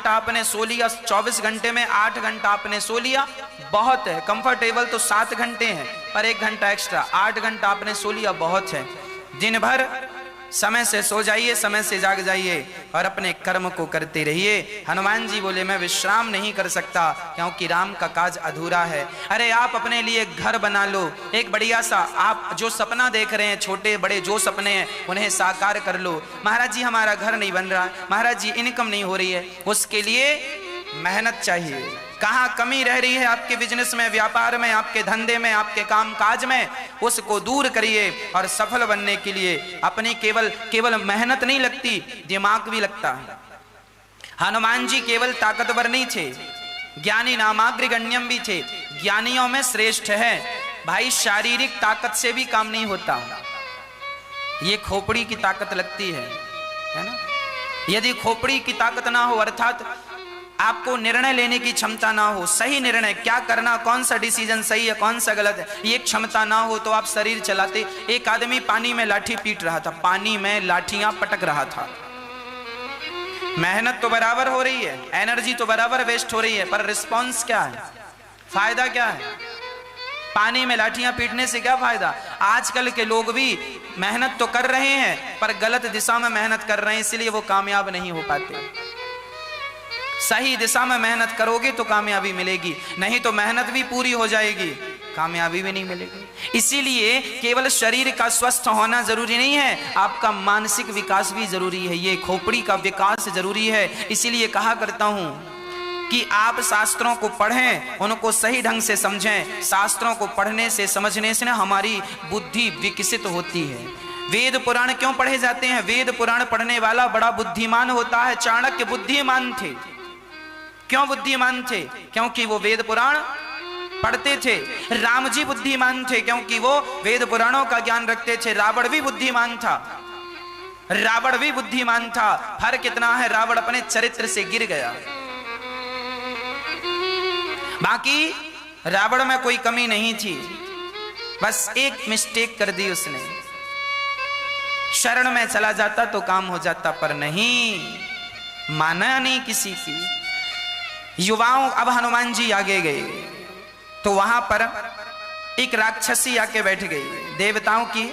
घंटा आपने सो लिया, 24 घंटे में 8 घंटा आपने सो लिया, बहुत है। कंफर्टेबल तो 7 घंटे हैं, पर 1 घंटा एक्स्ट्रा, 8 घंटा आपने सो लिया, बहुत है। दिन भर समय से सो जाइए, समय से जाग जाइए और अपने कर्म को करते रहिए। हनुमान जी बोले मैं विश्राम नहीं कर सकता क्योंकि राम का काज अधूरा है। अरे आप अपने लिए घर बना लो, एक बढ़िया सा, आप जो सपना देख रहे हैं, छोटे बड़े जो सपने हैं उन्हें साकार कर लो। महाराज जी हमारा घर नहीं बन रहा, महाराज जी इनकम नहीं हो रही है, उसके लिए मेहनत चाहिए। कहाँ कमी रह रही है आपके बिजनेस में, व्यापार में, आपके धंधे में, आपके काम काज में, उसको दूर करिए। और सफल बनने के लिए अपनी केवल मेहनत नहीं लगती, दिमाग भी लगता है। हनुमान जी केवल ताकतवर नहीं थे, ज्ञानी नामाग्रगण्यम भी थे, ज्ञानियों में श्रेष्ठ है। भाई शारीरिक ताकत से भी काम नहीं होता, ये खोपड़ी की ताकत लगती है ना। यदि खोपड़ी की ताकत ना हो, अर्थात आपको निर्णय लेने की क्षमता ना हो, सही निर्णय क्या करना, कौन सा डिसीजन सही है कौन सा गलत है, ये क्षमता ना हो तो आप शरीर चलाते। एक आदमी पानी में लाठी पीट रहा था, पानी में लाठियां पटक रहा था, मेहनत तो बराबर हो रही है, एनर्जी तो बराबर वेस्ट हो रही है, पर रिस्पॉन्स क्या है, फायदा क्या है? पानी में लाठियां पीटने से क्या फायदा? आजकल के लोग भी मेहनत तो कर रहे हैं पर गलत दिशा में मेहनत कर रहे हैं, इसलिए वो कामयाब नहीं हो पाते। सही दिशा में मेहनत करोगे तो कामयाबी मिलेगी, नहीं तो मेहनत भी पूरी हो जाएगी, कामयाबी भी नहीं मिलेगी। इसीलिए केवल शरीर का स्वस्थ होना जरूरी नहीं है, आपका मानसिक विकास भी जरूरी है, ये खोपड़ी का विकास जरूरी है। इसीलिए कहा करता हूं कि आप शास्त्रों को पढ़ें, उनको सही ढंग से समझें। शास्त्रों को पढ़ने से समझने से ना हमारी बुद्धि विकसित होती है। वेद पुराण क्यों पढ़े जाते हैं? वेद पुराण पढ़ने वाला बड़ा बुद्धिमान होता है। चाणक्य बुद्धिमान थे, क्यों बुद्धिमान थे? क्योंकि वो वेद पुराण पढ़ते थे। राम जी बुद्धिमान थे क्योंकि वो वेद पुराणों का ज्ञान रखते थे। रावण भी बुद्धिमान था, रावण भी बुद्धिमान था। फर्क कितना है, रावण अपने चरित्र से गिर गया, बाकी रावण में कोई कमी नहीं थी, बस एक मिस्टेक कर दी उसने। शरण में चला जाता तो काम हो जाता, पर नहीं माना नहीं किसी की। युवाओं, अब हनुमान जी आगे गए तो वहां पर एक राक्षसी आके बैठ गई। देवताओं की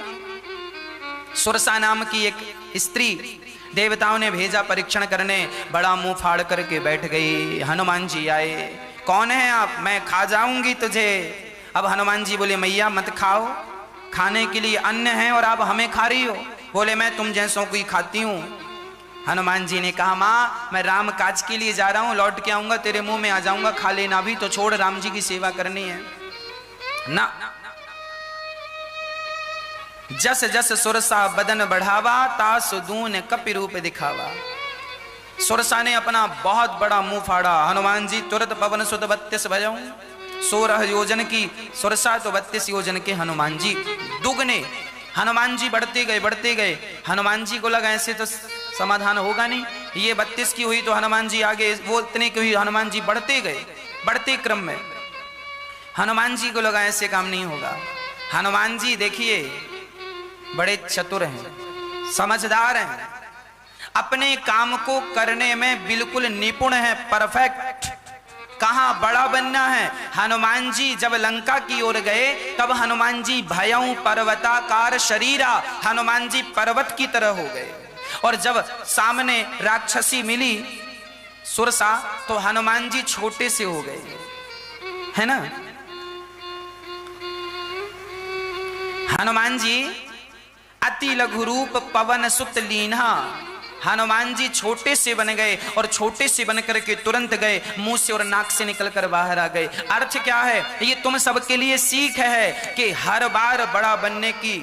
सुरसा नाम की एक स्त्री, देवताओं ने भेजा परीक्षण करने, बड़ा मुंह फाड़ करके बैठ गई। हनुमान जी आए, कौन है आप? मैं खा जाऊंगी तुझे। अब हनुमान जी बोले मैया मत खाओ, खाने के लिए अन्न है और आप हमें खा रही हो। बोले मैं तुम जैसों को ही खाती हूं। हनुमान जी ने कहा माँ मैं राम काज के लिए जा रहा हूं, लौट के आऊंगा तेरे मुंह में आ जाऊंगा, खा लेना भी तो छोड़, राम जी की सेवा करनी है ना। जस जस सुरसा बदन बढ़ावा, तास दून कपि रूप दिखावा। सुरसा ने अपना बहुत बड़ा मुंह फाड़ा। हनुमान जी तुरंत पवन सुत 32 भजऊं। 16 योजन की सुरसा तो 32 योजन के हनुमान जी, दुगने। हनुमान जी बढ़ते गए। हनुमान जी को लगा ऐसे तो समाधान होगा नहीं, ये 32 की हुई तो हनुमान जी आगे, वो इतने की हुई, हनुमान जी बढ़ते गए। बढ़ते क्रम में हनुमान जी को लगा ऐसे काम नहीं होगा। हनुमान जी देखिए बड़े चतुर हैं, समझदार हैं, अपने काम को करने में बिल्कुल निपुण है, परफेक्ट। कहां बड़ा बनना है। हनुमान जी जब लंका की ओर गए तब हनुमान जी भयं पर्वताकार शरीरा, हनुमान जी पर्वत की तरह हो गए। और जब सामने राक्षसी मिली सुरसा तो हनुमान जी छोटे से हो गए, है ना। हनुमान जी अति लघु रूप पवन सुत लीन्हा, हनुमान जी छोटे से बन गए और छोटे से बन करके तुरंत गए, मुंह से और नाक से निकलकर बाहर आ गए। अर्थ क्या है? ये तुम सबके लिए सीख है कि हर बार बड़ा बनने की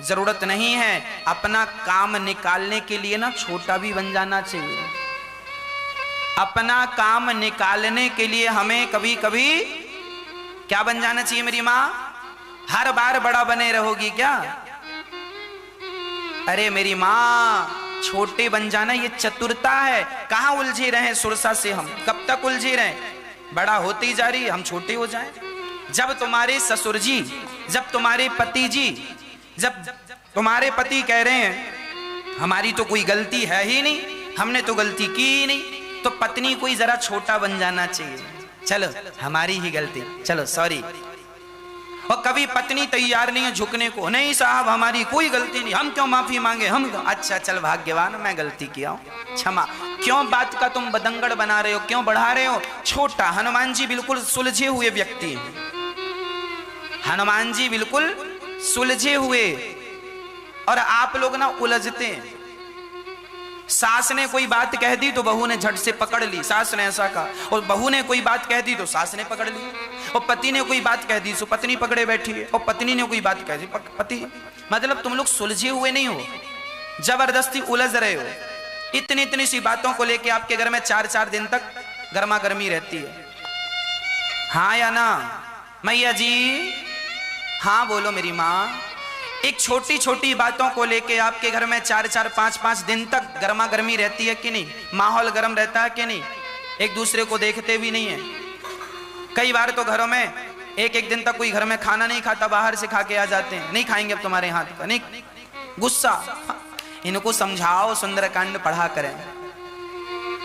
जरूरत नहीं है, अपना काम निकालने के लिए ना छोटा भी बन जाना चाहिए। अपना काम निकालने के लिए हमें कभी कभी क्या बन जाना चाहिए मेरी माँ? हर बार बड़ा बने रहोगी क्या? अरे मेरी माँ छोटे बन जाना ये चतुरता है। कहां उलझे रहे सुरसा से, हम कब तक उलझे रहे? बड़ा होती जा रही, हम छोटे हो जाएं। जब तुम्हारे ससुर जी, जब तुम्हारे पति जी, जब तुम्हारे पति कह रहे हैं हमारी तो कोई गलती है ही नहीं, हमने तो गलती की ही नहीं, तो पत्नी कोई जरा छोटा बन जाना चाहिए, चलो हमारी ही गलती, चलो सॉरी। और कभी पत्नी तैयार नहीं है झुकने को, नहीं साहब हमारी कोई गलती नहीं, हम क्यों माफी मांगे, हम अच्छा चल भाग्यवान मैं गलती किया हूं, क्षमा। क्यों बात का तुम बदंगड़ बना रहे हो, क्यों बढ़ा रहे हो? छोटा हनुमान जी बिल्कुल सुलझे हुए व्यक्ति हैं, हनुमान जी बिल्कुल सुलझे हुए, और आप लोग ना उलझते हैं। सास ने कोई बात कह दी तो बहू ने झट से पकड़ ली, सास ने ऐसा कहा, और बहू ने कोई बात कह दी तो सास ने पकड़ ली, और पति ने कोई बात कह दी तो पत्नी पकड़े बैठी है, और पत्नी ने कोई बात कह दी पति। मतलब तुम लोग सुलझे हुए नहीं हो, जबरदस्ती उलझ रहे हो। इतनी इतनी सी बातों को लेके आपके घर में 4-4 दिन तक गर्मा गर्मी रहती है। हाँ या ना मैया जी? हाँ बोलो मेरी माँ। एक छोटी छोटी बातों को लेके आपके घर में 4-4, 5-5 दिन तक गर्मा गर्मी रहती है कि नहीं? माहौल गर्म रहता है कि नहीं? एक दूसरे को देखते भी नहीं है। कई बार तो घरों में एक दिन तक कोई घर में खाना नहीं खाता, बाहर से खा के आ जाते हैं, नहीं खाएंगे अब तुम्हारे हाथ का, नहीं। गुस्सा। इनको समझाओ, सुंदरकांड पढ़ा करें।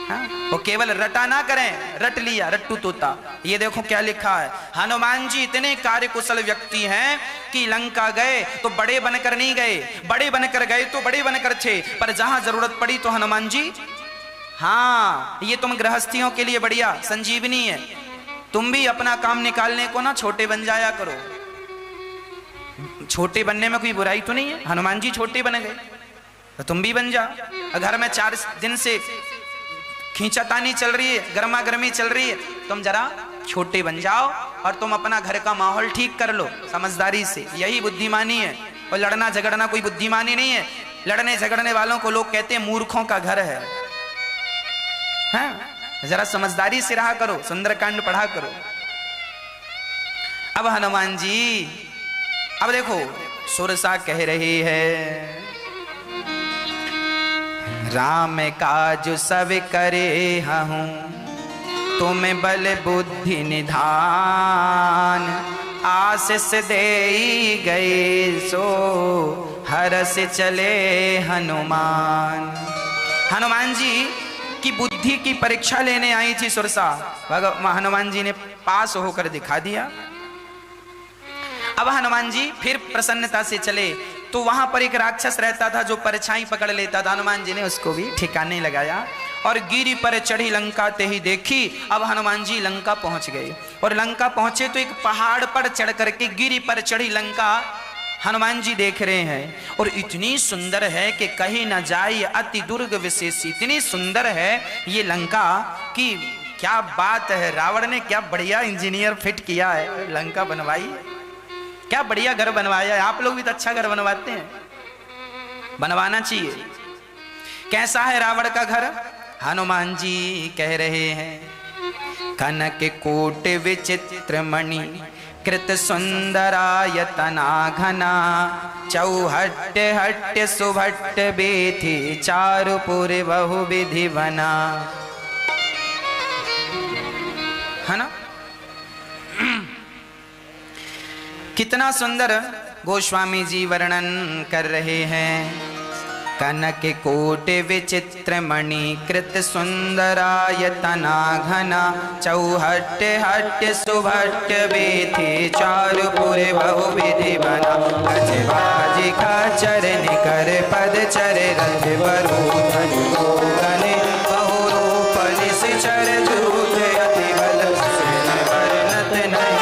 हाँ? वो केवल रटा ना करें, रट लिया रट्टू तोता। ये देखो क्या लिखा है, हनुमान जी इतने कार्यकुशल व्यक्ति हैं कि लंका गए तो बड़े बनकर नहीं गए, बड़े बनकर गए तो बड़े बनकर थे, पर जहां जरूरत पड़ी तो हनुमान जी, हाँ ये तुम गृहस्थियों के लिए बढ़िया संजीवनी है। तुम भी अपना काम निकालने को ना छोटे बन जाया करो। छोटे बनने में कोई बुराई तो नहीं है, हनुमान जी छोटे बन गए तो तुम भी बन जा। घर में 4 दिन से खींचातानी चल रही है, गर्मा गर्मी चल रही है, तुम जरा छोटे बन जाओ और तुम अपना घर का माहौल ठीक कर लो समझदारी से। यही बुद्धिमानी है। और लड़ना झगड़ना कोई बुद्धिमानी नहीं है। लड़ने झगड़ने वालों को लोग कहते हैं मूर्खों का घर है। हाँ? जरा समझदारी से रहा करो, सुंदरकांड पढ़ा करो। अब हनुमान जी, अब देखो सुरसा कह रही है, राम काज सब करे हूँ, तुम बल बुद्धि निधान, आशीष दे गए सो हरस चले हनुमान। हनुमान जी की बुद्धि की परीक्षा लेने आई थी सुरसा, हनुमान जी ने पास होकर दिखा दिया। अब हनुमान जी फिर प्रसन्नता से चले तो वहां पर एक राक्षस रहता था जो परछाई पकड़ लेता था। हनुमान जी ने उसको भी ठिकाने लगाया और गिरी पर चढ़ी लंका ते ही देखी। अब हनुमान जी लंका पहुंच गए और लंका पहुंचे तो एक पहाड़ पर चढ़ करके गिरी पर चढ़ी लंका हनुमान जी देख रहे हैं और इतनी सुंदर है कि कहीं न जाए अति दुर्ग विशेषी। इतनी सुंदर है ये लंका कि क्या बात है। रावण ने क्या बढ़िया इंजीनियर फिट किया है, लंका बनवाई, क्या बढ़िया घर बनवाया है। आप लोग भी तो अच्छा घर बनवाते हैं, बनवाना चाहिए। कैसा है रावण का घर? हनुमान जी कह रहे हैं, कनक कोट विचित्र मणि कृत सुंदरायतना घना, चौहट्ट हट्ट सुभट्ट बेथि चारुपुर बहु विधि बना। है ना? कितना सुंदर गोस्वामी जी वर्णन कर रहे हैं। कनक कोट विचित्र मणि कृत सुंदरायतना घना, चौहट्ट हट्ट सुभट्ट बेथि चारुपुर बहु विधि बना। गजबाजी खच्चर निकर पद चर रथ बरूधन गने, बहु रूप निश्चर दूत अति बल वर्णत नहीं।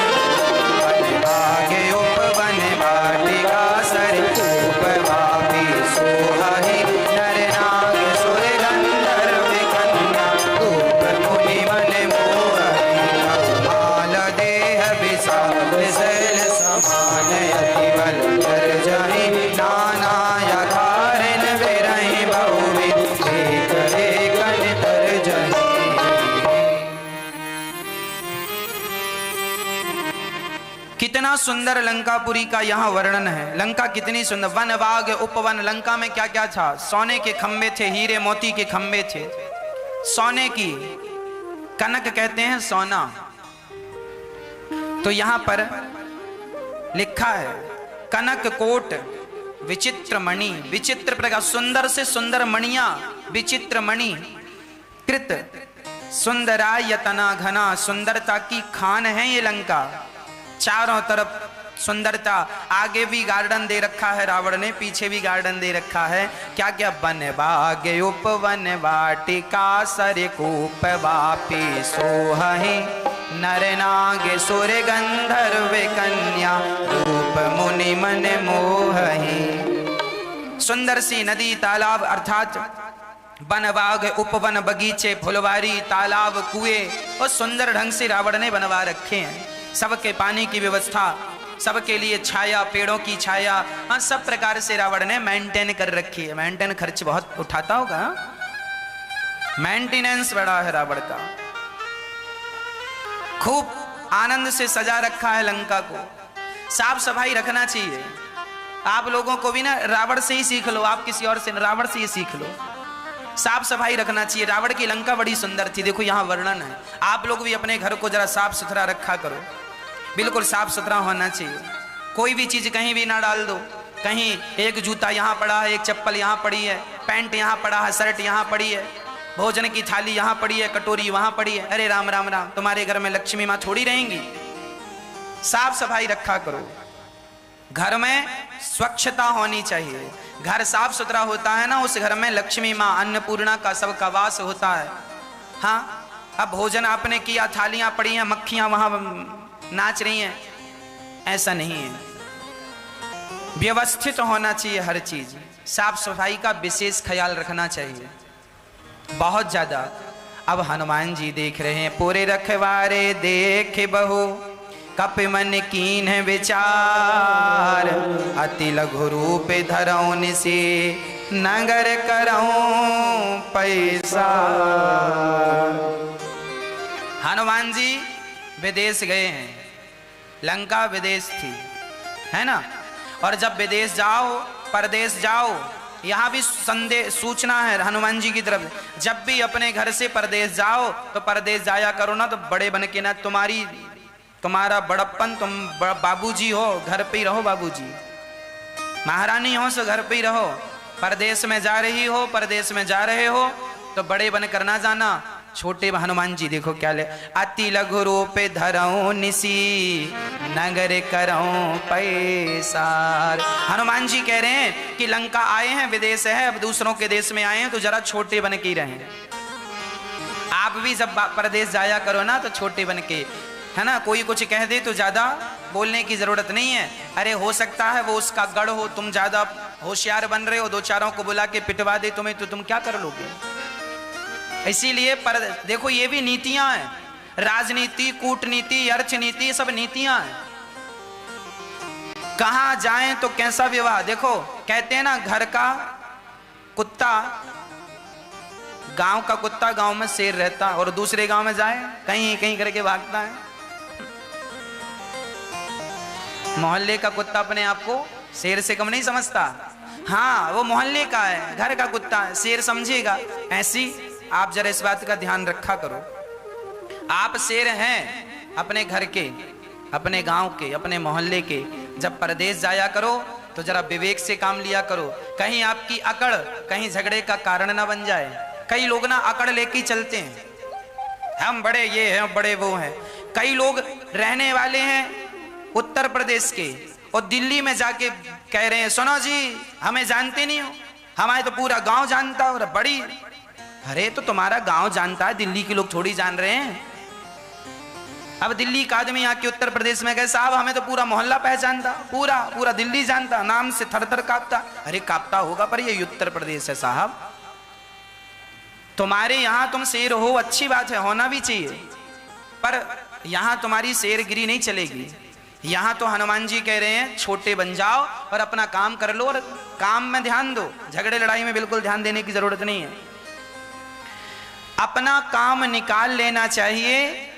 कितना सुंदर लंकापुरी का यहाँ वर्णन है। लंका कितनी सुंदर, वन बाग उपवन। लंका में क्या क्या था? सोने के खंबे थे, हीरे मोती के खंबे थे, सोने की, कनक कहते हैं सोना। तो यहां पर लिखा है कनक कोट विचित्र मणि, विचित्र प्रकार, सुंदर से सुंदर मणियां, विचित्र मणि कृत सुंदरायतना घना, सुंदरता की खान है ये लंका, चारों तरफ सुंदरता। आगे भी गार्डन दे रखा है रावण ने, पीछे भी गार्डन दे रखा है। क्या क्या? वन बाग उपवन वाटिका सरकूप वापी सोहहि, नर नाग सुर गंधर्व कन्या रूप मुनि मन मोहहि। सुंदर सी नदी तालाब अर्थात वन बाग उपवन बगीचे फुलवारी तालाब कुएं और सुंदर ढंग से रावण ने बनवा रखे हैं। सबके पानी की व्यवस्था, सबके लिए छाया, पेड़ों की छाया, हाँ सब प्रकार से रावण ने मेंटेन कर रखी है। मेंटेन खर्च बहुत उठाता होगा, मेंटेनेंस बड़ा है रावण का। खूब आनंद से सजा रखा है लंका को। साफ सफाई रखना चाहिए। आप लोगों को भी ना रावण से ही सीख लो, आप किसी और से, रावण से ही सीख लो। साफ सफाई रखना चाहिए। रावण की लंका बड़ी सुंदर थी, देखो यहाँ वर्णन है। आप लोग भी अपने घर को जरा साफ सुथरा रखा करो, बिल्कुल साफ सुथरा होना चाहिए। कोई भी चीज कहीं भी ना डाल दो। कहीं एक जूता यहाँ पड़ा है, एक चप्पल यहाँ पड़ी है, पैंट यहाँ पड़ा है, शर्ट यहाँ पड़ी है, भोजन की थाली यहाँ पड़ी है, कटोरी वहां पड़ी है। अरे राम राम राम, तुम्हारे घर में लक्ष्मी माँ थोड़ी रहेंगी। साफ सफाई रखा करो। घर में स्वच्छता होनी चाहिए। घर साफ सुथरा होता है ना, उस घर में लक्ष्मी माँ अन्नपूर्णा का सबका वास होता है। हाँ, अब भोजन आपने किया, थालियां पड़ी हैं, मक्खियां वहां नाच रही हैं, ऐसा नहीं है। व्यवस्थित होना चाहिए हर चीज। साफ सफाई का विशेष ख्याल रखना चाहिए, बहुत ज्यादा। अब हनुमान जी देख रहे हैं, पूरे रखवारे देखे बहु कप मन कीन विचार, अति लघु रूप धरौन से नगर करऊं पैसा। हनुमान जी विदेश गए हैं, लंका विदेश थी, है ना। और जब विदेश जाओ, परदेश जाओ, यहाँ भी संदेश सूचना है हनुमान जी की तरफ। जब भी अपने घर से परदेश जाओ तो परदेश जाया करो ना तो बड़े बन के ना, तुम्हारा बड़प्पन, तुम बाबूजी हो, घर पे ही रहो बाबूजी। महारानी हो सो घर पे ही रहो। परदेश में जा रही हो, परदेश में जा रहे हो तो बड़े बन कर ना जाना। छोटे हनुमान जी देखो क्या ले, अति लघु रूप धरऊं निसी नगर करऊं पैसार। हनुमान जी कह रहे हैं कि लंका आए हैं, विदेश है, अब दूसरों के देश में आए हैं तो जरा छोटे बन के ही रहें। आप भी जब परदेश जाया करो ना तो छोटे बन के, है ना। कोई कुछ कह दे तो ज्यादा बोलने की जरूरत नहीं है। अरे हो सकता है वो उसका गढ़ हो, तुम ज्यादा होशियार बन रहे हो, दो चारों को बुला के पिटवा दे तुम्हें, तो तुम क्या कर लोगे। इसीलिए पर देखो ये भी नीतियां हैं, राजनीति, कूटनीति, अर्थनीति, सब नीतियां हैं। कहां जाएं तो कैसा विवाह। देखो कहते हैं ना, घर का कुत्ता, गांव का कुत्ता गांव में शेर रहता, और दूसरे गांव में जाए कहीं कहीं करके भागता है। मोहल्ले का कुत्ता अपने आप को शेर से कम नहीं समझता। हाँ, वो मोहल्ले का है, घर का कुत्ता है, शेर समझेगा। ऐसी आप जरा इस बात का ध्यान रखा करो। आप शेर हैं अपने घर के, अपने गांव के, अपने मोहल्ले के। जब परदेश जाया करो तो जरा विवेक से काम लिया करो। कहीं आपकी अकड़ कहीं झगड़े का कारण ना बन जाए। कई लोग ना अकड़ लेके चलते हैं, हम बड़े ये हैं, बड़े वो हैं। कई लोग रहने वाले हैं उत्तर प्रदेश के और दिल्ली में जाके कह रहे हैं, सुनो जी हमें जानते नहीं हो, हमारे तो पूरा गांव जानता और बड़ी। अरे तो तुम्हारा गांव जानता है, दिल्ली के लोग थोड़ी जान रहे हैं। अब दिल्ली का आदमी आके उत्तर प्रदेश में कहे, साहब हमें तो पूरा मोहल्ला पहचानता, पूरा पूरा दिल्ली जानता, नाम से थर थर कांपता। अरे कांपता होगा पर ये उत्तर प्रदेश है साहब। तुम्हारे यहां तुम शेर हो, अच्छी बात है, होना भी चाहिए, पर यहां तुम्हारी शेरगिरी नहीं चलेगी। यहां तो हनुमान जी कह रहे हैं छोटे बन जाओ और अपना काम कर लो और काम में ध्यान दो। झगड़े लड़ाई में बिल्कुल ध्यान देने की जरूरत नहीं है। अपना काम निकाल लेना चाहिए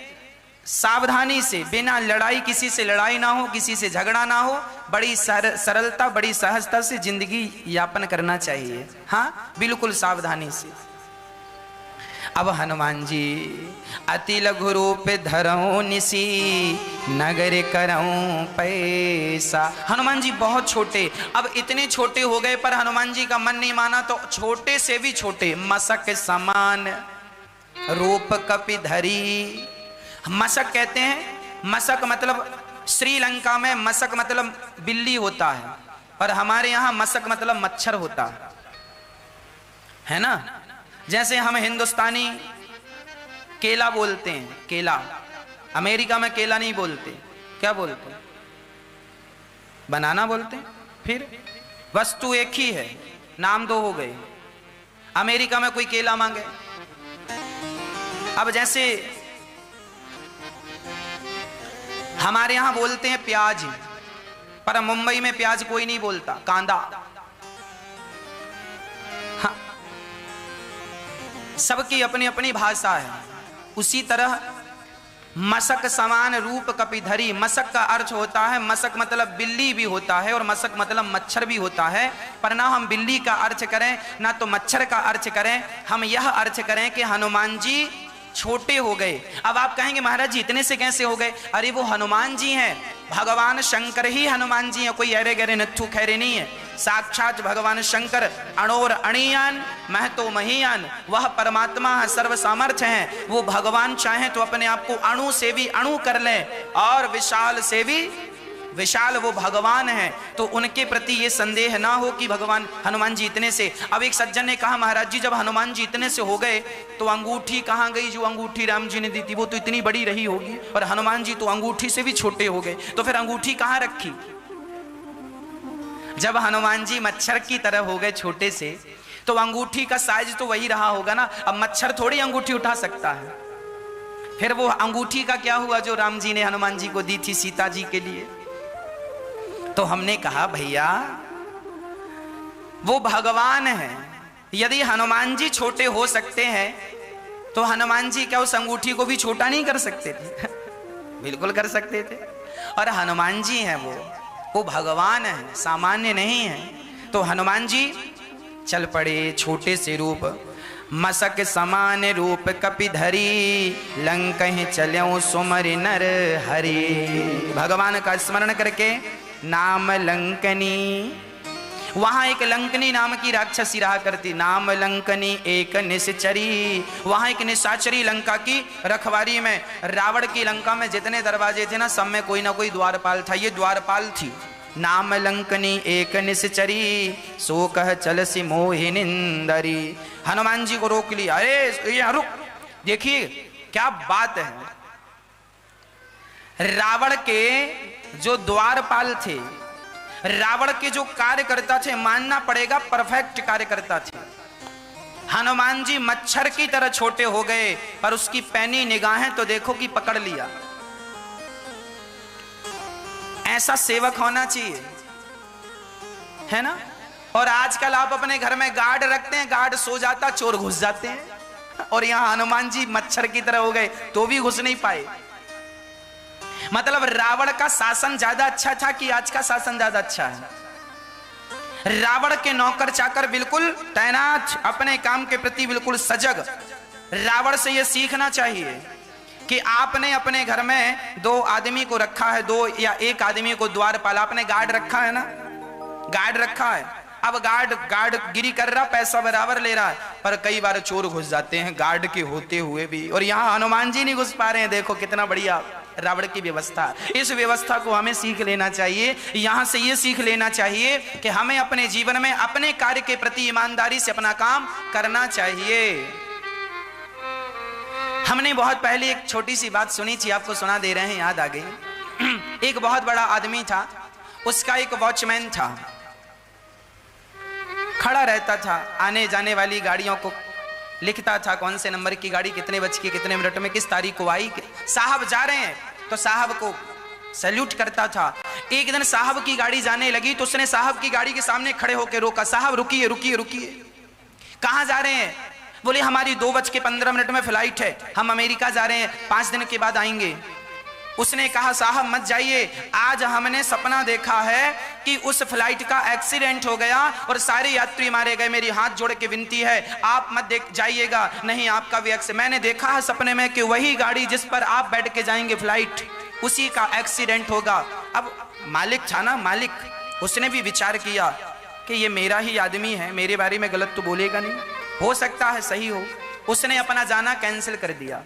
सावधानी से, बिना लड़ाई, किसी से लड़ाई ना हो, किसी से झगड़ा ना हो, बड़ी सरलता, बड़ी सहजता से जिंदगी यापन करना चाहिए। हाँ, बिल्कुल सावधानी से। अब हनुमान जी अति लघु रूप धरऊं निसी नगर करऊं पैसा। हनुमान जी बहुत छोटे, अब इतने छोटे हो गए पर हनुमान जी का मन नहीं माना तो छोटे से भी छोटे मसक समान रूप कपिधरी। मशक कहते हैं, मशक मतलब श्रीलंका में मशक मतलब बिल्ली होता है, और हमारे यहाँ मशक मतलब मच्छर होता है ना। जैसे हम हिंदुस्तानी केला बोलते हैं, केला, अमेरिका में केला नहीं बोलते, क्या बोलते हैं? बनाना बोलते हैं। फिर वस्तु एक ही है, नाम दो हो गए। अमेरिका में कोई केला मांगे, अब जैसे हमारे यहां बोलते हैं प्याज, पर मुंबई में प्याज कोई नहीं बोलता, कांदा। हाँ, सबकी अपनी अपनी भाषा है। उसी तरह मशक समान रूप कपिधरी, मशक का अर्थ होता है, मशक मतलब बिल्ली भी होता है और मशक मतलब मच्छर भी होता है, पर ना हम बिल्ली का अर्थ करें ना तो मच्छर का अर्थ करें, हम यह अर्थ करें कि हनुमान जी छोटे हो गए। अब आप कहेंगे महाराज जी इतने से कैसे हो गए? अरे वो हनुमान जी हैं, भगवान शंकर ही हनुमान जी हैं, कोई अरे गरे नत्थु खैरे नहीं है। साक्षात भगवान शंकर अणोर अणियान महतो महीयान, वह परमात्मा है, सर्व सामर्थ्य है। वो भगवान चाहें तो अपने आप को अणु से भी अणु कर लें और विशाल से भी विशाल वो भगवान है, तो उनके प्रति ये संदेह ना हो कि भगवान हनुमान जी इतने से। अब एक सज्जन ने कहा महाराज जी जब हनुमान जी इतने से हो गए तो अंगूठी कहाँ गई? जो अंगूठी राम जी ने दी थी वो तो इतनी बड़ी रही होगी, और हनुमान जी तो अंगूठी से भी छोटे हो गए, तो फिर अंगूठी कहाँ रखी? जब हनुमान जी मच्छर की तरह हो गए छोटे से, तो अंगूठी का साइज तो वही रहा होगा ना। अब मच्छर थोड़ी अंगूठी उठा सकता है, फिर वो अंगूठी का क्या हुआ जो राम जी ने हनुमान जी को दी थी सीता जी के लिए? तो हमने कहा भैया वो भगवान है, यदि हनुमान जी छोटे हो सकते हैं तो हनुमान जी क्या उस अंगूठी को भी छोटा नहीं कर सकते थे? बिल्कुल कर सकते थे। और हनुमान जी हैं, वो भगवान है, सामान्य नहीं है। तो हनुमान जी चल पड़े छोटे से रूप, मशक समान रूप कपिधरी, लंकहि चल्यों सुमरि नर हरि। भगवान का स्मरण करके नाम लंकनी, वहां एक लंकनी नाम की राक्षसी रहा करती, नाम लंकनी एक निशाचरी। वहां एक निशाचरी लंका की रखवारी में, रावण की लंका में जितने दरवाजे थे ना सब में कोई ना कोई द्वारपाल था, ये द्वारपाल थी। नाम लंकनी एक निशाचरी, सो कह चलसी मोहिनिंदरी। हनुमान जी को रोक लिया, अरे ये रुक, देखिए क्या बात है। रावण के जो द्वारपाल थे, रावण के जो कार्यकर्ता थे, मानना पड़ेगा परफेक्ट कार्यकर्ता थे। हनुमान जी मच्छर की तरह छोटे हो गए, पर उसकी पैनी निगाहें तो देखो कि पकड़ लिया। ऐसा सेवक होना चाहिए, है ना। और आजकल आप अपने घर में गार्ड रखते हैं, गार्ड सो जाता चोर घुस जाते हैं, और यहां हनुमान जी मच्छर की तरह हो गए तो भी घुस नहीं पाए। मतलब रावण का शासन ज्यादा अच्छा था कि आज का शासन ज्यादा अच्छा है? रावण के नौकर चाकर बिल्कुल तैनात, अपने काम के प्रति बिल्कुल सजग। रावण से यह सीखना चाहिए कि आपने अपने घर में 2 आदमी को रखा है, 2 या 1 आदमी को द्वारपाल, आपने गार्ड रखा है ना, गार्ड रखा है। अब गार्ड गिरी कर रहा, पैसा बराबर ले रहा है, पर कई बार चोर घुस जाते हैं गार्ड के होते हुए भी, और यहाँ हनुमान जी नहीं घुस पा रहे हैं। देखो कितना बढ़िया रावण की व्यवस्था। इस व्यवस्था को हमें सीख लेना चाहिए। यहां से ये सीख लेना चाहिए कि हमें अपने जीवन में अपने कार्य के प्रति ईमानदारी से अपना काम करना चाहिए। हमने बहुत पहले एक छोटी सी बात सुनी थी, आपको सुना दे रहे हैं, याद आ गई। एक बहुत बड़ा आदमी था, उसका एक वॉचमैन था, खड़ा रहता था, आने जाने वाली गाड़ियों को लिखता था, कौन से नंबर की गाड़ी कितने बज के कितने मिनट में किस तारीख को आई, साहब जा रहे हैं तो साहब को सैल्यूट करता था। एक दिन साहब की गाड़ी जाने लगी तो उसने साहब की गाड़ी के सामने खड़े होकर रोका, साहब रुकिए रुकिए रुकिए, कहाँ जा रहे हैं? बोले हमारी 2:15 में फ्लाइट है, हम अमेरिका जा रहे हैं, 5 दिन के बाद आएंगे। उसने कहा साहब मत जाइए, आज हमने सपना देखा है कि उस फ्लाइट का एक्सीडेंट हो गया और सारे यात्री मारे गए, मेरी हाथ जोड़ के विनती है आप मत देख जाइएगा। नहीं, आपका भी मैंने देखा है सपने में कि वही गाड़ी जिस पर आप बैठ के जाएंगे फ्लाइट, उसी का एक्सीडेंट होगा। अब मालिक था ना, मालिक, उसने भी विचार किया कि ये मेरा ही आदमी है, मेरे बारे में गलत तो बोलेगा नहीं, हो सकता है सही हो। उसने अपना जाना कैंसिल कर दिया।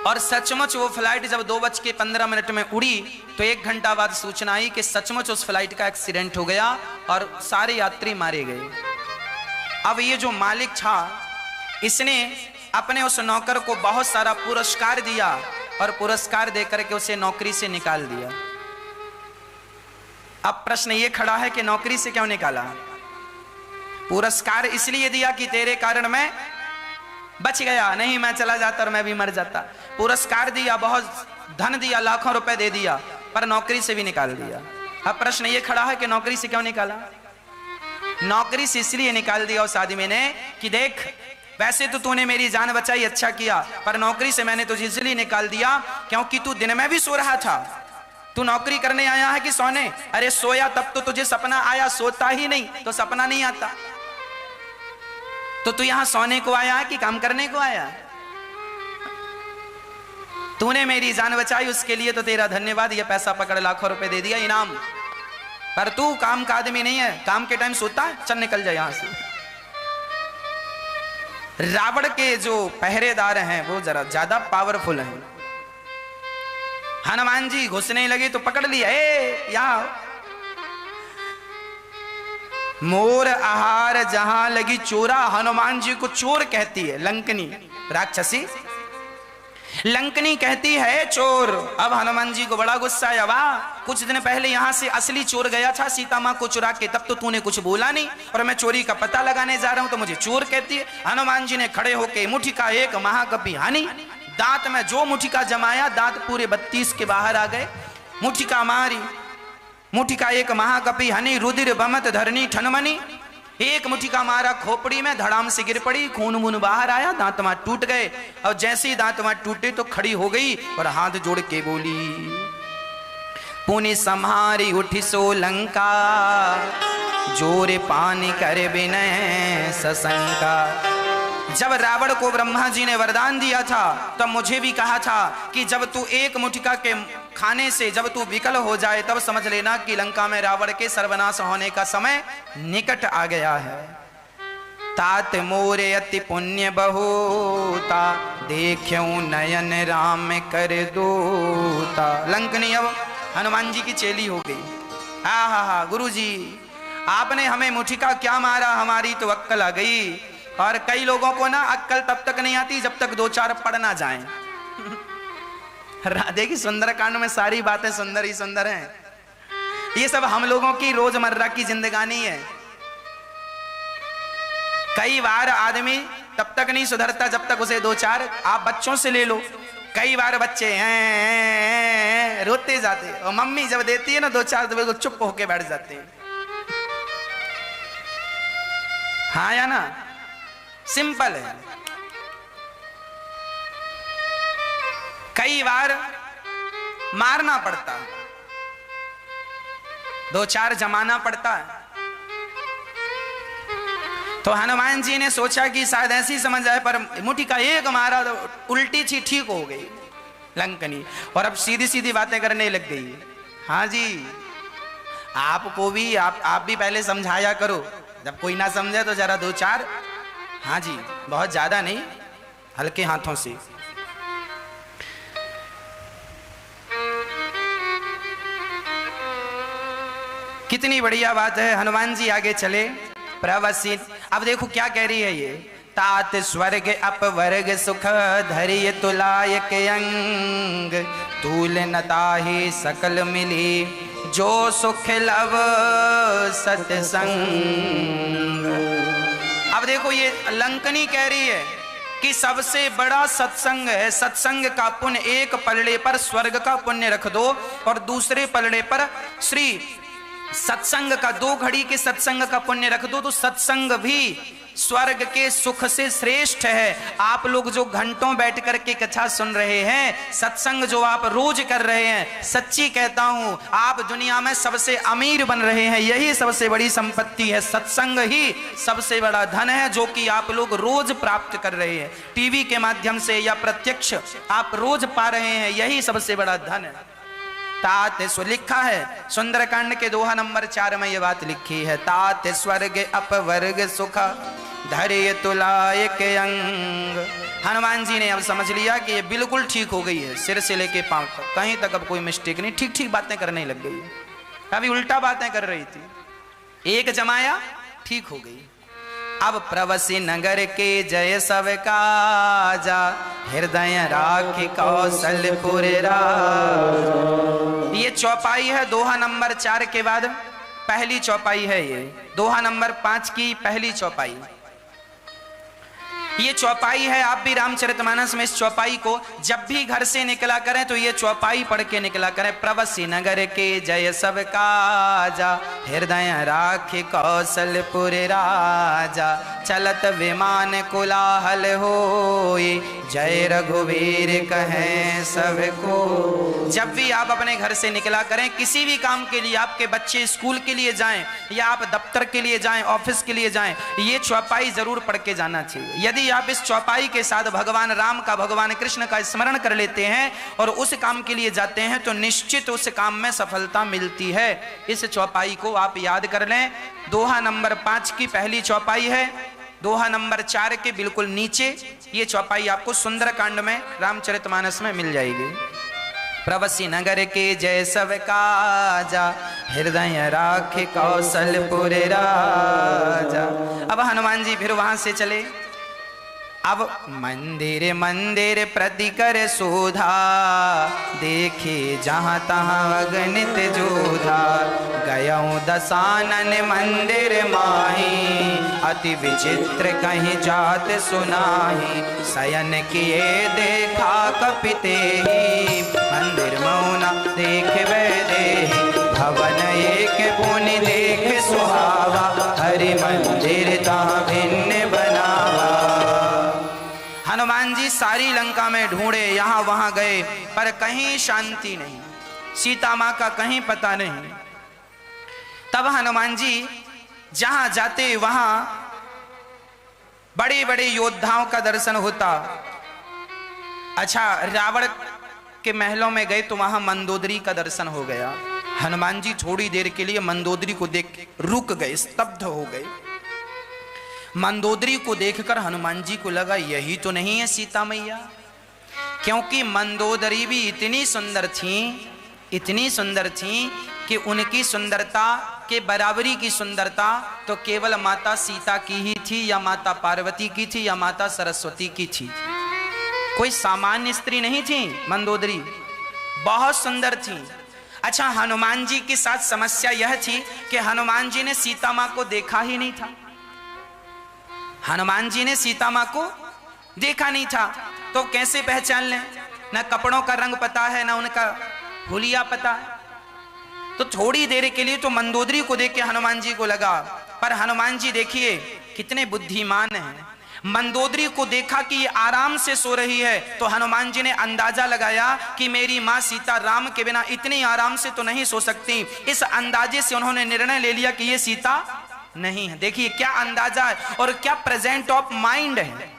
और सचमुच वो फ्लाइट जब 2:15 में उड़ी तो 1 घंटा बाद सूचना आई कि सचमुच उस फ्लाइट का एक्सीडेंट हो गया और सारे यात्री मारे गए। अब ये जो मालिक था इसने अपने उस नौकर को बहुत सारा पुरस्कार दिया और पुरस्कार देकर के उसे नौकरी से निकाल दिया। अब प्रश्न ये खड़ा है कि नौकरी से क्यों निकाला? पुरस्कार इसलिए दिया कि तेरे कारण मैं बच गया, नहीं मैं चला जाता और मैं भी मर जाता। पुरस्कार दिया, बहुत धन दिया, लाखों रुपए दे दिया, पर नौकरी से भी निकाल दिया। अब प्रश्न ये खड़ा है कि नौकरी से क्यों निकाला? नौकरी से इसलिए निकाल दिया उस आदमी ने कि देख, वैसे तो तूने मेरी जान बचाई, अच्छा किया, पर नौकरी से मैंने तुझे इसलिए निकाल दिया क्योंकि तू दिन में भी सो रहा था। तू नौकरी करने आया है कि सोने? अरे सोया तब तो तुझे सपना आया, सोता ही नहीं तो सपना नहीं आता। तो तू यहां सोने को आया कि काम करने को आया? तूने मेरी जान बचाई, उसके लिए तो तेरा धन्यवाद। ये पैसा पकड़, लाखों रुपए दे दिया इनाम। पर तू काम का आदमी नहीं है, काम के टाइम सोता है, चल निकल जाए यहां से। रावण के जो पहरेदार हैं वो जरा ज्यादा पावरफुल हैं। हनुमान जी घुसने लगे तो पकड़ लिया, ए यहां मोर आहार जहां लगी चोरा। हनुमान जी को चोर कहती है लंकनी राक्षसी, लंकनी कहती है चोर। अब हनुमान जी को बड़ा गुस्सा आया, वाह, कुछ दिन पहले यहां से असली चोर गया था सीता मां को चुरा के, तब तो तूने कुछ बोला नहीं, और मैं चोरी का पता लगाने जा रहा हूं तो मुझे चोर कहती है। हनुमान जी ने खड़े होके मुठिका एक महाकपि हानि, दांत में जो मुठिका जमाया दांत पूरे 32 के बाहर आ गए। मुठिका मारी, मुठिका एक महाकपि हनी, रुधिर बमत धरनी ठनमनी। एक मुठिका मारा खोपड़ी में, धड़ाम से गिर पड़ी, खून मून बाहर आया, दांत मां टूट गए। और जैसे ही दांत मां टूटे तो खड़ी हो गई और हाथ जोड़ के बोली, पुनि संहारी उठी सो लंका, जोरे पानी कर विनय सशंका। जब रावण को ब्रह्मा जी ने वरदान दिया था तब मुझे भी कहा था कि जब तू एक मुठिका के खाने से जब तू विकल हो जाए तब समझ लेना कि लंका में रावण के सर्वनाश होने का समय निकट आ गया है। तात मोरे अति पुण्य बहुता, देख्यो नयन राम कर दूता। लंकनी अब हनुमान जी की चेली हो गई। हा गुरु जी, आपने हमें मुठिका क्या मारा, हमारी तो अक्कल आ गई। और कई लोगों को ना अक्कल तब तक नहीं आती जब तक 2-4 पढ़ ना जाएं। राधे की सुंदरकांड में सारी बातें सुंदर ही सुंदर हैं। ये सब हम लोगों की रोजमर्रा की जिंदगानी है। कई बार आदमी तब तक नहीं सुधरता जब तक उसे 2-4, आप बच्चों से ले लो, कई बार बच्चे हैं रोते जाते और मम्मी जब देती है ना 2-4 तो बिल्कुल चुप होके बैठ जाते हैं। हाँ या ना? सिंपल है। कई बार मारना पड़ता, 2-4 जमाना पड़ता है। तो हनुमान जी ने सोचा कि शायद ऐसी समझ आए, पर मुठिका एक मारा तो उल्टी थी, ठीक हो गई लंकनी, और अब सीधी सीधी बातें करने लग गई। हाँ जी, आपको भी आप भी पहले समझाया करो, जब कोई ना समझे तो जरा 2-4, हाँ जी, बहुत ज्यादा नहीं, हल्के हाथों से। कितनी बढ़िया बात है। हनुमान जी आगे चले, प्रवसित। अब देखो क्या कह रही है ये, तात स्वर्ग अपवर्ग सुख धैर्य तुलायक अंग, तूल नताहि सकल मिली, जो सुख लव सत्संग। अब देखो ये लंकनी कह रही है कि सबसे बड़ा सत्संग है, सत्संग का पुण्य एक पलड़े पर स्वर्ग का पुण्य रख दो और दूसरे पलड़े पर श्री सत्संग का 2 घड़ी के सत्संग का पुण्य रख दो, तो सत्संग भी स्वर्ग के सुख से श्रेष्ठ है। आप लोग जो घंटों बैठ करके कथा सुन रहे हैं, सत्संग जो आप रोज कर रहे हैं, सच्ची कहता हूं आप दुनिया में सबसे अमीर बन रहे हैं। यही सबसे बड़ी संपत्ति है, सत्संग ही सबसे बड़ा धन है जो कि आप लोग रोज प्राप्त कर रहे हैं, टीवी के माध्यम से या प्रत्यक्ष आप रोज पा रहे हैं, यही सबसे बड़ा धन है। तात लिखा है सुंदरकांड के दोहा नंबर 4 में ये बात लिखी है, तात स्वर्ग अपवर्ग सुख धैर्य तुलाय के अंग। हनुमान जी ने अब समझ लिया कि ये बिल्कुल ठीक हो गई है, सिर से लेके पांव तक कहीं तक अब कोई मिस्टेक नहीं, ठीक ठीक बातें करने लग गई है। अभी उल्टा बातें कर रही थी, एक जमाया ठीक हो गई। अब प्रवसी नगर के जय सब काजा, हृदय राखी कौशलपुर राजा। ये चौपाई है दोहा नंबर 4 के बाद पहली चौपाई है, ये दोहा नंबर 5 की पहली चौपाई। ये चौपाई है, आप भी रामचरितमानस में इस चौपाई को जब भी घर से निकला करें तो ये चौपाई पढ़ के निकला करें। प्रवसी नगर के जय सब काजा, हृदय राखी कौशलपुर राजा। चलत विमान कोलाहल होई, जय रघुवीर कहें सबको। जब भी आप अपने घर से निकला करें किसी भी काम के लिए, आपके बच्चे स्कूल के लिए जाएं या आप दफ्तर के लिए जाएं, ऑफिस के लिए जाएं, ये चौपाई जरूर पढ़ के जाना चाहिए। यदि आप इस चौपाई के साथ भगवान राम का, भगवान कृष्ण का स्मरण कर लेते हैं और उस काम के लिए जाते हैं तो निश्चित उस काम में सफलता मिलती है। इस चौपाई को आप याद कर लें। दोहा नंबर 5 की पहली चौपाई है, दोहा नंबर 4 के बिल्कुल नीचे ये चौपाई आपको सुंदरकांड में रामचरितमानस में मिल जाएगी। प्रवसी नगर के जय सब काजा, हृदय राखे कौशलपुर राजा। अब हनुमान जी फिर वहां से चले। अब मंदिर मंदिर प्रति कर शोधा, देखे जहाँ तहाँ अगणित जोधा। गयऊँ दसानन मंदिर माही, अति विचित्र कहीं जात सुनाही। शयन किए देखा कपिते ही, मंदिर मौना देख वैदेही। भवन एक पुनि देख सुहावा, हरि मंदिर तहाँ भिन्न बनावा। हनुमान जी सारी लंका में ढूंढे, यहां वहां गए, पर कहीं शांति नहीं, सीता मां का कहीं पता नहीं। तब हनुमान जी जहां जाते वहां बड़े बड़े योद्धाओं का दर्शन होता। अच्छा, रावण के महलों में गए तो वहां मंदोदरी का दर्शन हो गया। हनुमान जी थोड़ी देर के लिए मंदोदरी को देख रुक गए, स्तब्ध हो गए। मंदोदरी को देखकर हनुमान जी को लगा यही तो नहीं है सीता मैया, क्योंकि मंदोदरी भी इतनी सुंदर थी कि उनकी सुंदरता के बराबरी की सुंदरता तो केवल माता सीता की ही थी, या माता पार्वती की थी, या माता सरस्वती की थी। कोई सामान्य स्त्री नहीं थी मंदोदरी, बहुत सुंदर थी। अच्छा, हनुमान जी के साथ समस्या यह थी कि हनुमान जी ने सीता मां को देखा ही नहीं था। हनुमान जी ने सीता मां को देखा नहीं था तो कैसे पहचान लें? ना कपड़ों का रंग पता है, ना उनका हुलिया पता है। तो थोड़ी देर के लिए तो मंदोदरी को देख के हनुमान जी को लगा, पर हनुमान जी देखिए कितने बुद्धिमान हैं। मंदोदरी को देखा कि ये आराम से सो रही है तो हनुमान जी ने अंदाजा लगाया कि मेरी मां सीता राम के बिना इतनी आराम से तो नहीं सो सकती। इस अंदाजे से उन्होंने निर्णय ले लिया कि ये सीता नहीं है। देखिए क्या अंदाजा है और क्या प्रेजेंट ऑफ माइंड है,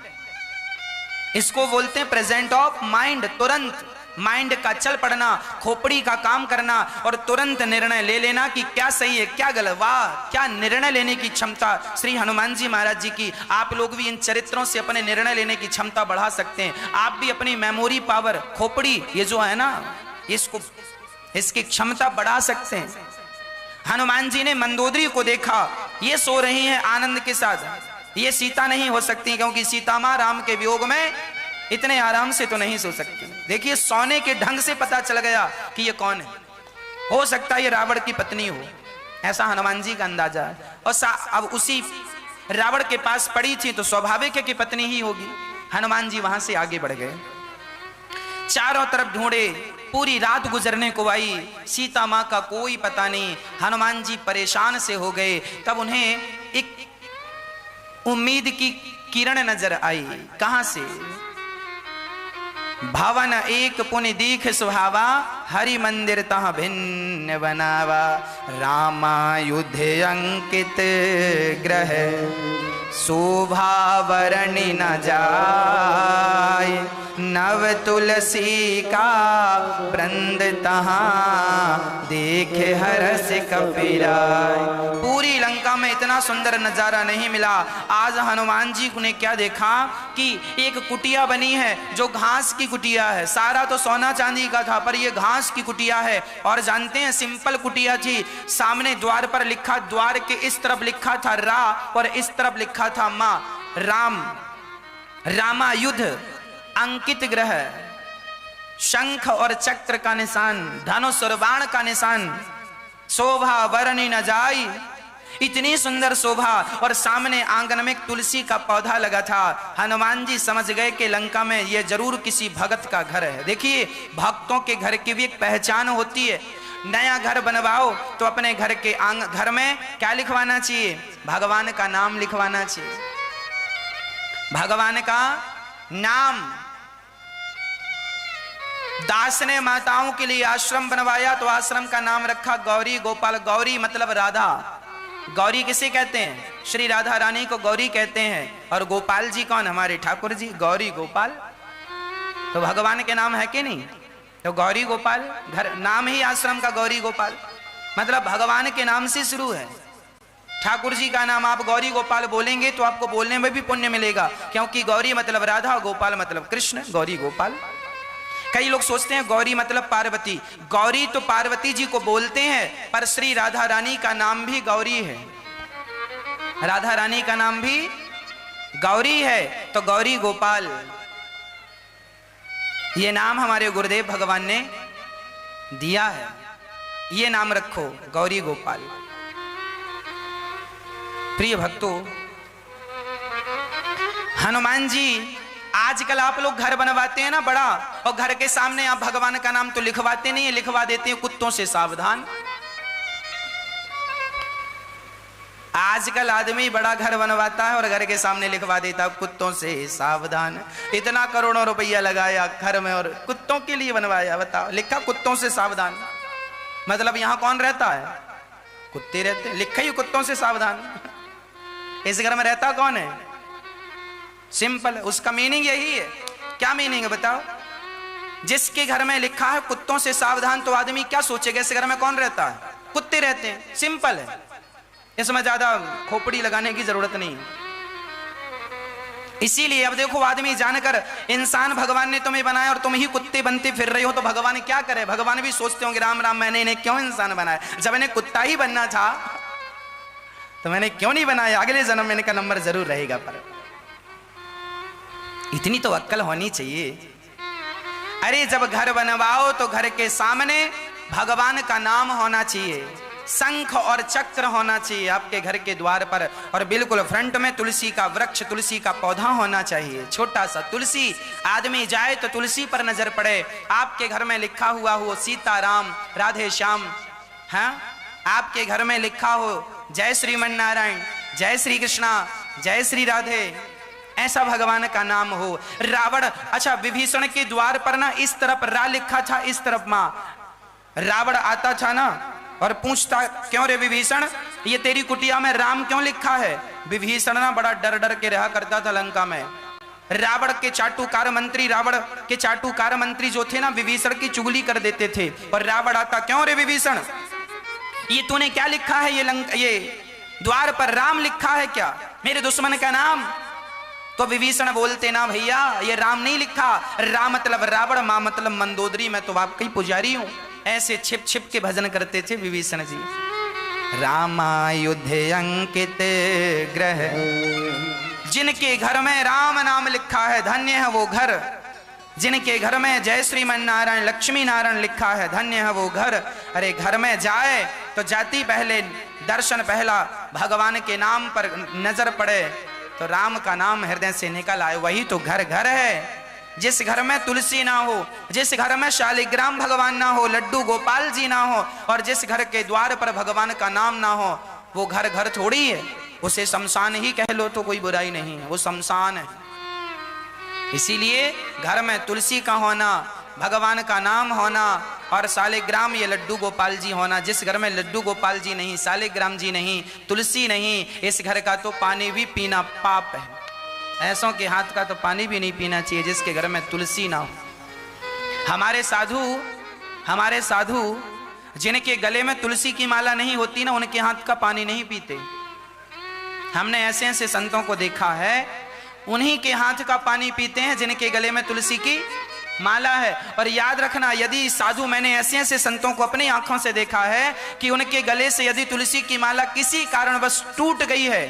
इसको बोलते हैं प्रेजेंट ऑफ माइंड। तुरंत माइंड का चल पड़ना, खोपड़ी का काम करना और तुरंत निर्णय ले लेना कि क्या सही है क्या गलत। वाह, क्या निर्णय लेने की क्षमता श्री हनुमान जी महाराज जी की। आप लोग भी इन चरित्रों से अपने निर्णय लेने की क्षमता बढ़ा सकते हैं। आप भी अपनी मेमोरी पावर, खोपड़ी ये जो है ना, इसकी क्षमता बढ़ा सकते हैं। हनुमान जी ने मंदोदरी को देखा, ये सो रही हैं आनंद के साथ, ये सीता नहीं हो सकती, क्योंकि सीता मां राम के वियोग में इतने आराम से तो नहीं सो सकती। देखिए सोने के ढंग से पता चल गया कि ये कौन है, हो सकता है ये रावण की पत्नी हो, ऐसा हनुमान जी का अंदाजा है। और अब उसी रावण के पास पड़ी थी तो स्वाभाविक है कि पत्नी ही होगी। हनुमान जी वहां से आगे बढ़ गए, चारों तरफ ढूंढे, पूरी रात गुजरने को आई, सीता मां का कोई पता नहीं। हनुमान जी परेशान से हो गए। तब उन्हें एक उम्मीद की किरण नजर आई। कहां से? भवन एक पुनि दीख सुहावा, हरि मंदिर तह भिन्न बनावा। रामा युद्ध अंकित ग्रह, शोभा वरणी न जाय। नव तुलसी का वृंद तहाँ देखे हरस कपिराय। पूरी लंका में इतना सुंदर नजारा नहीं मिला। आज हनुमान जी ने क्या देखा कि एक कुटिया बनी है जो घास की कुटिया है। सारा तो सोना चांदी का था पर ये घास की कुटिया है। और जानते हैं सिंपल कुटिया थी। सामने द्वार पर लिखा, द्वार के इस तरफ लिखा था रा और इस तरफ लिखा था मां। राम, रामायुध अंकित ग्रह, शंख और चक्र का निशान, धनुष और बाण का निशान, शोभा वर्णि न जाई। इतनी सुंदर शोभा। और सामने आंगन में तुलसी का पौधा लगा था। हनुमान जी समझ गए कि लंका में ये जरूर किसी भगत का घर है। देखिए भक्तों के घर की भी एक पहचान होती है। नया घर बनवाओ तो अपने घर के घर में क्या लिखवाना चाहिए? भगवान का नाम लिखवाना चाहिए। भगवान का नाम। दास ने माताओं के लिए आश्रम बनवाया तो आश्रम का नाम रखा गौरी गोपाल। गौरी मतलब राधा। गौरी किसे कहते हैं? श्री राधा रानी को गौरी कहते हैं। और गोपाल जी कौन? हमारे ठाकुर जी। गौरी गोपाल तो भगवान के नाम है कि नहीं? तो गौरी गोपाल घर, नाम ही आश्रम का गौरी गोपाल, मतलब भगवान के नाम से शुरू है। ठाकुर जी का नाम आप गौरी गोपाल बोलेंगे तो आपको बोलने में भी पुण्य मिलेगा, क्योंकि गौरी मतलब राधा, गोपाल मतलब कृष्ण। गौरी गोपाल। कई लोग सोचते हैं गौरी मतलब पार्वती। गौरी तो पार्वती जी को बोलते हैं पर श्री राधा रानी का नाम भी गौरी है। राधा रानी का नाम भी गौरी है। तो गौरी गोपाल ये नाम हमारे गुरुदेव भगवान ने दिया है। ये नाम रखो गौरी गोपाल। प्रिय भक्तों, हनुमान जी आजकल आप लोग घर बनवाते हैं ना बड़ा, और घर के सामने आप भगवान का नाम तो लिखवाते नहीं है, लिखवा देते हैं कुत्तों से सावधान। आजकल आदमी बड़ा घर बनवाता है और घर के सामने लिखवा देता है कुत्तों से सावधान। इतना करोड़ों रुपया लगाया घर में और कुत्तों के लिए बनवाया। बताओ, लिखा कुत्तों से सावधान, मतलब यहां कौन रहता है? कुत्ते रहते। लिखा ही कुत्तों से सावधान। इस घर में रहता कौन है? सिंपल, उसका मीनिंग यही है। क्या मीनिंग है बताओ? जिसके घर में लिखा है कुत्तों से सावधान तो आदमी क्या सोचेगा, इस घर में कौन रहता है? कुत्ते रहते हैं। सिंपल है, इसमें ज्यादा खोपड़ी लगाने की जरूरत नहीं। इसीलिए अब देखो, आदमी जानकर इंसान भगवान ने तुम्हें बनाया और तुम ही कुत्ते बनते फिर रहे हो तो भगवान क्या करे? भगवान भी सोचते होंगे राम राम, मैंने इन्हें क्यों इंसान बनाया? जब इन्हें कुत्ता ही बनना था तो मैंने क्यों नहीं बनाया? अगले जन्म में इनका नंबर जरूर रहेगा। पर इतनी तो अक्ल होनी चाहिए। अरे जब घर बनवाओ तो घर के सामने भगवान का नाम होना चाहिए, शंख और चक्र होना चाहिए आपके घर के द्वार पर, और बिल्कुल फ्रंट में तुलसी का वृक्ष, तुलसी का पौधा होना चाहिए। छोटा सा तुलसी, आदमी जाए तो तुलसी पर नजर पड़े। आपके घर में लिखा हुआ हो सीताराम राधे श्याम, हाँ, आपके घर में लिखा हो जय श्रीमन नारायण, जय श्री कृष्णा, जय श्री राधे, ऐसा भगवान का नाम हो। रावण, अच्छा विभीषण के द्वार पर ना इस तरफ रा लिखा था, इस तरफ मां। रावण आता था ना और पूछता, क्यों रे विभीषण, ये तेरी कुटिया में राम क्यों लिखा है? विभीषण ना बड़ा डर डर के रहा करता था लंका में। रावण के चाटुकार मंत्री, रावण के चाटुकार मंत्री जो थे ना, विभीषण की चुगली कर देते थे। और रावण आता, क्यों रे विभीषण, ये तूने क्या लिखा है? ये द्वार पर राम लिखा है क्या, मेरे दुश्मन का नाम? तो विभीषण बोलते, ना भैया ये राम नहीं लिखा, राम मतलब रावण, मां मतलब मंदोदरी, मैं तो आपका ही पुजारी हूं। ऐसे छिप छिप के भजन करते थे विभीषण जी। रामायुध अंकित ग्रह, जिनके घर में राम नाम लिखा है धन्य है वो घर। जिनके घर में जय श्रीमन नारायण लक्ष्मी नारायण लिखा है धन्य है वो घर। अरे घर में जाए तो जाती पहले दर्शन पहला भगवान के नाम पर नजर पड़े तो राम का नाम हृदय से निकल आए, वही तो घर घर है। जिस घर में तुलसी ना हो, जिस घर में शालिग्राम भगवान ना हो, लड्डू गोपाल जी ना हो, और जिस घर के द्वार पर भगवान का नाम ना हो, वो घर घर थोड़ी है। उसे शमशान ही कह लो तो कोई बुराई नहीं है, वो शमशान है। इसीलिए घर में तुलसी का होना, भगवान का नाम होना और शालिग्राम ये लड्डू गोपाल जी होना। जिस घर में लड्डू गोपाल जी नहीं, शालिग्राम जी नहीं, तुलसी नहीं, इस घर का तो पानी भी पीना पाप है। ऐसों के हाथ का तो पानी भी नहीं पीना चाहिए जिसके घर में तुलसी ना हो। हमारे साधु जिनके गले में तुलसी की माला नहीं होती ना, उनके हाथ का पानी नहीं पीते। हमने ऐसे ऐसे संतों को देखा है, उन्हीं के हाथ का पानी पीते हैं जिनके गले में तुलसी की माला है। और याद रखना, यदि साधु, मैंने ऐसे ऐसे संतों को अपनी आंखों से देखा है कि उनके गले से यदि तुलसी की माला किसी कारणवश टूट गई है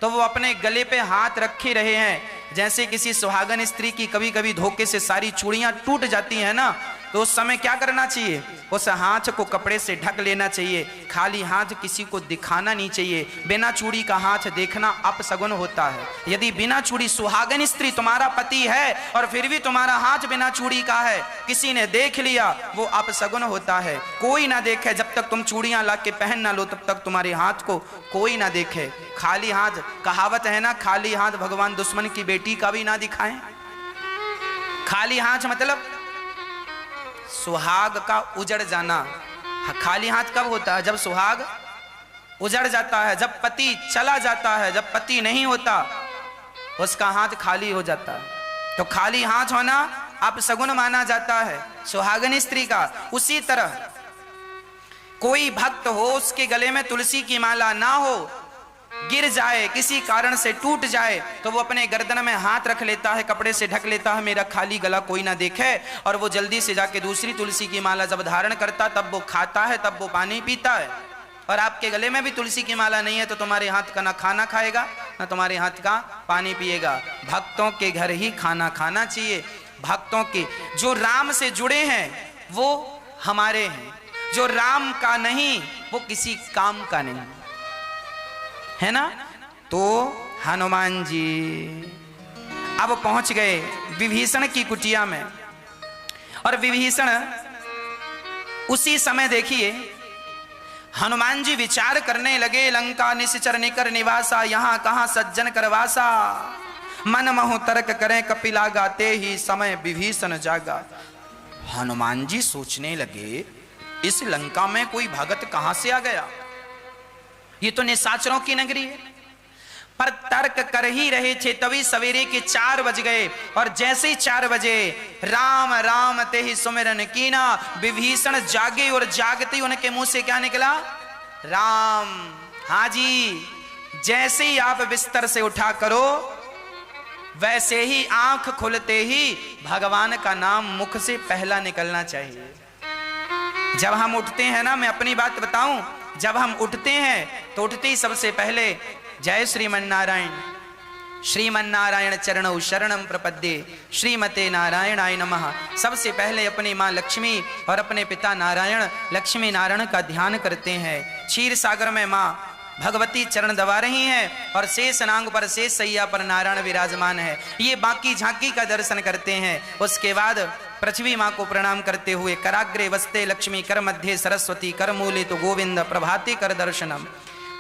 तो वो अपने गले पे हाथ रखे रहे हैं। जैसे किसी सुहागन स्त्री की कभी कभी धोखे से सारी चूड़ियां टूट जाती हैं ना, तो उस समय क्या करना चाहिए? उस हाथ को कपड़े से ढक लेना चाहिए। खाली हाथ किसी को दिखाना नहीं चाहिए। बिना चूड़ी का हाथ देखना अपशगुन होता है। यदि बिना चूड़ी, सुहागन स्त्री तुम्हारा पति है और फिर भी तुम्हारा हाथ बिना चूड़ी का है, किसी ने देख लिया, वो अपशगुन होता है। कोई ना देखे, जब तक तुम चूड़ियां ला के पहन ना लो तब तक तुम्हारे हाथ को कोई ना देखे। खाली हाथ, कहावत है ना, खाली हाथ भगवान दुश्मन की बेटी का भी ना दिखाएं। खाली हाथ मतलब सुहाग का उजड़ जाना। खाली हाथ कब होता है? जब सुहाग उजड़ जाता है, जब पति चला जाता है, जब पति नहीं होता उसका हाथ खाली हो जाता है। तो खाली हाथ होना अपशगुन माना जाता है सुहागन स्त्री का। उसी तरह कोई भक्त हो, उसके गले में तुलसी की माला ना हो, गिर जाए, किसी कारण से टूट जाए, तो वो अपने गर्दन में हाथ रख लेता है, कपड़े से ढक लेता है, मेरा खाली गला कोई ना देखे। और वो जल्दी से जाके दूसरी तुलसी की माला जब धारण करता, तब वो खाता है, तब वो पानी पीता है। और आपके गले में भी तुलसी की माला नहीं है तो तुम्हारे हाथ का ना खाना खाएगा ना तुम्हारे हाथ का पानी पिएगा। भक्तों के घर ही खाना खाना चाहिए। भक्तों के जो राम से जुड़े हैं वो हमारे हैं, जो राम का नहीं वो किसी काम का नहीं, है ना। तो हनुमान जी अब पहुंच गए विभीषण की कुटिया में। और विभीषण उसी समय देखिए हनुमान जी विचार करने लगे, लंका निश्चर निकर निवासा, यहां कहां सज्जन करवासा, मन महु तर्क करें कपिला गाते ही समय विभीषण जागा। हनुमान जी सोचने लगे, इस लंका में कोई भगत कहां से आ गया? ये तो निशाचरों की नगरी है। पर तर्क कर ही रहे थे तभी सवेरे के 4 बज गए। और जैसे ही 4 बजे राम राम ते ही सुमिरन कीना, विभीषण जागे और जागते ही उनके मुंह से क्या निकला? राम। हाँ जी, जैसे ही आप बिस्तर से उठा करो वैसे ही आंख खुलते ही भगवान का नाम मुख से पहला निकलना चाहिए। जब हम उठते हैं ना, मैं अपनी बात बताऊं, जब हम उठते हैं तो उठते ही सबसे पहले जय श्रीमन्नारायण, श्रीमन्नारायण चरणौ शरणं प्रपद्ये, श्रीमते नारायणाय नमः। सबसे पहले अपनी माँ लक्ष्मी और अपने पिता नारायण, लक्ष्मी नारायण का ध्यान करते हैं। क्षीर सागर में माँ भगवती चरण दबा रही हैं और शेष नांग पर, शेष सैया पर नारायण विराजमान है। ये बाकी झांकी का दर्शन करते हैं। उसके बाद पृथ्वी माँ को प्रणाम करते हुए कराग्रे वस्ते लक्ष्मी, कर मध्य सरस्वती, कर मूले तो गोविंद, प्रभाते कर दर्शनम।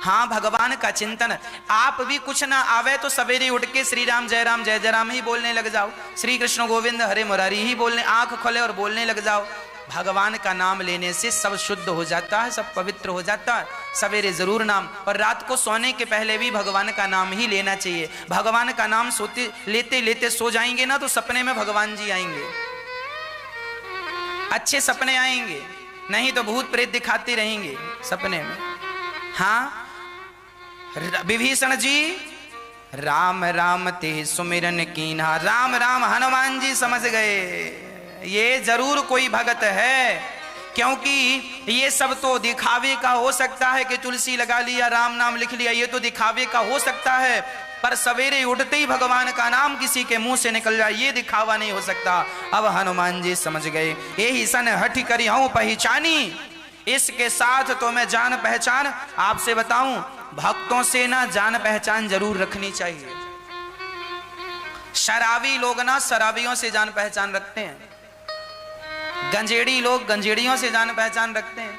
हाँ, भगवान का चिंतन। आप भी कुछ ना आवे तो सवेरे उठ के श्री राम जय राम ही बोलने लग जाओ, श्री कृष्ण गोविंद हरे मुरारी ही बोलने, आंख खोले और बोलने लग जाओ। भगवान का नाम लेने से सब शुद्ध हो जाता है, सब पवित्र हो जाता है। सवेरे जरूर नाम, और रात को सोने के पहले भी भगवान का नाम ही लेना चाहिए। भगवान का नाम सोते लेते लेते सो जाएंगे ना तो सपने में भगवान जी आएंगे, अच्छे सपने आएंगे, नहीं तो भूत प्रेत दिखाते रहेंगे सपने में। हाँ, विभीषण जी राम राम ते सुमिरन कीन्हा, राम राम हनुमान जी समझ गए ये जरूर कोई भगत है, क्योंकि ये सब तो दिखावे का हो सकता है कि तुलसी लगा लिया, राम नाम लिख लिया, ये तो दिखावे का हो सकता है। पर सवेरे उठते ही भगवान का नाम किसी के मुंह से निकल जाए, ये दिखावा नहीं हो सकता। अब हनुमान जी समझ गए, यही सन हठ करी हूं पहचानी, इसके साथ तो मैं जान पहचान। आपसे बताऊं, भक्तों से ना जान पहचान जरूर रखनी चाहिए। शराबी लोग ना शराबियों से जान पहचान रखते हैं, गंजेड़ी लोग गंजेड़ियों से जान पहचान रखते हैं,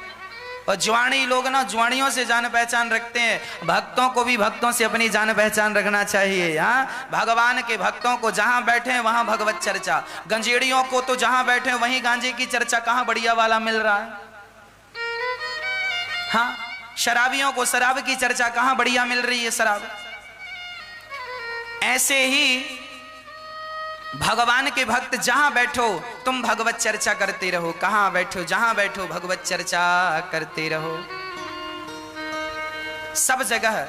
और जुआनी लोग ना जुआनियों से जान पहचान रखते हैं। भक्तों को भी भक्तों से अपनी जान पहचान रखना चाहिए। हाँ, भगवान के भक्तों को जहां बैठे वहां भगवत चर्चा, गंजेड़ियों को तो जहां बैठे वहीं गांजे की चर्चा, कहां बढ़िया वाला मिल रहा है। हाँ, शराबियों को शराब की चर्चा, कहां बढ़िया मिल रही है शराब। ऐसे ही भगवान के भक्त जहां बैठो तुम भगवत चर्चा करते रहो, कहां बैठो जहां बैठो भगवत चर्चा करते रहो। सब जगह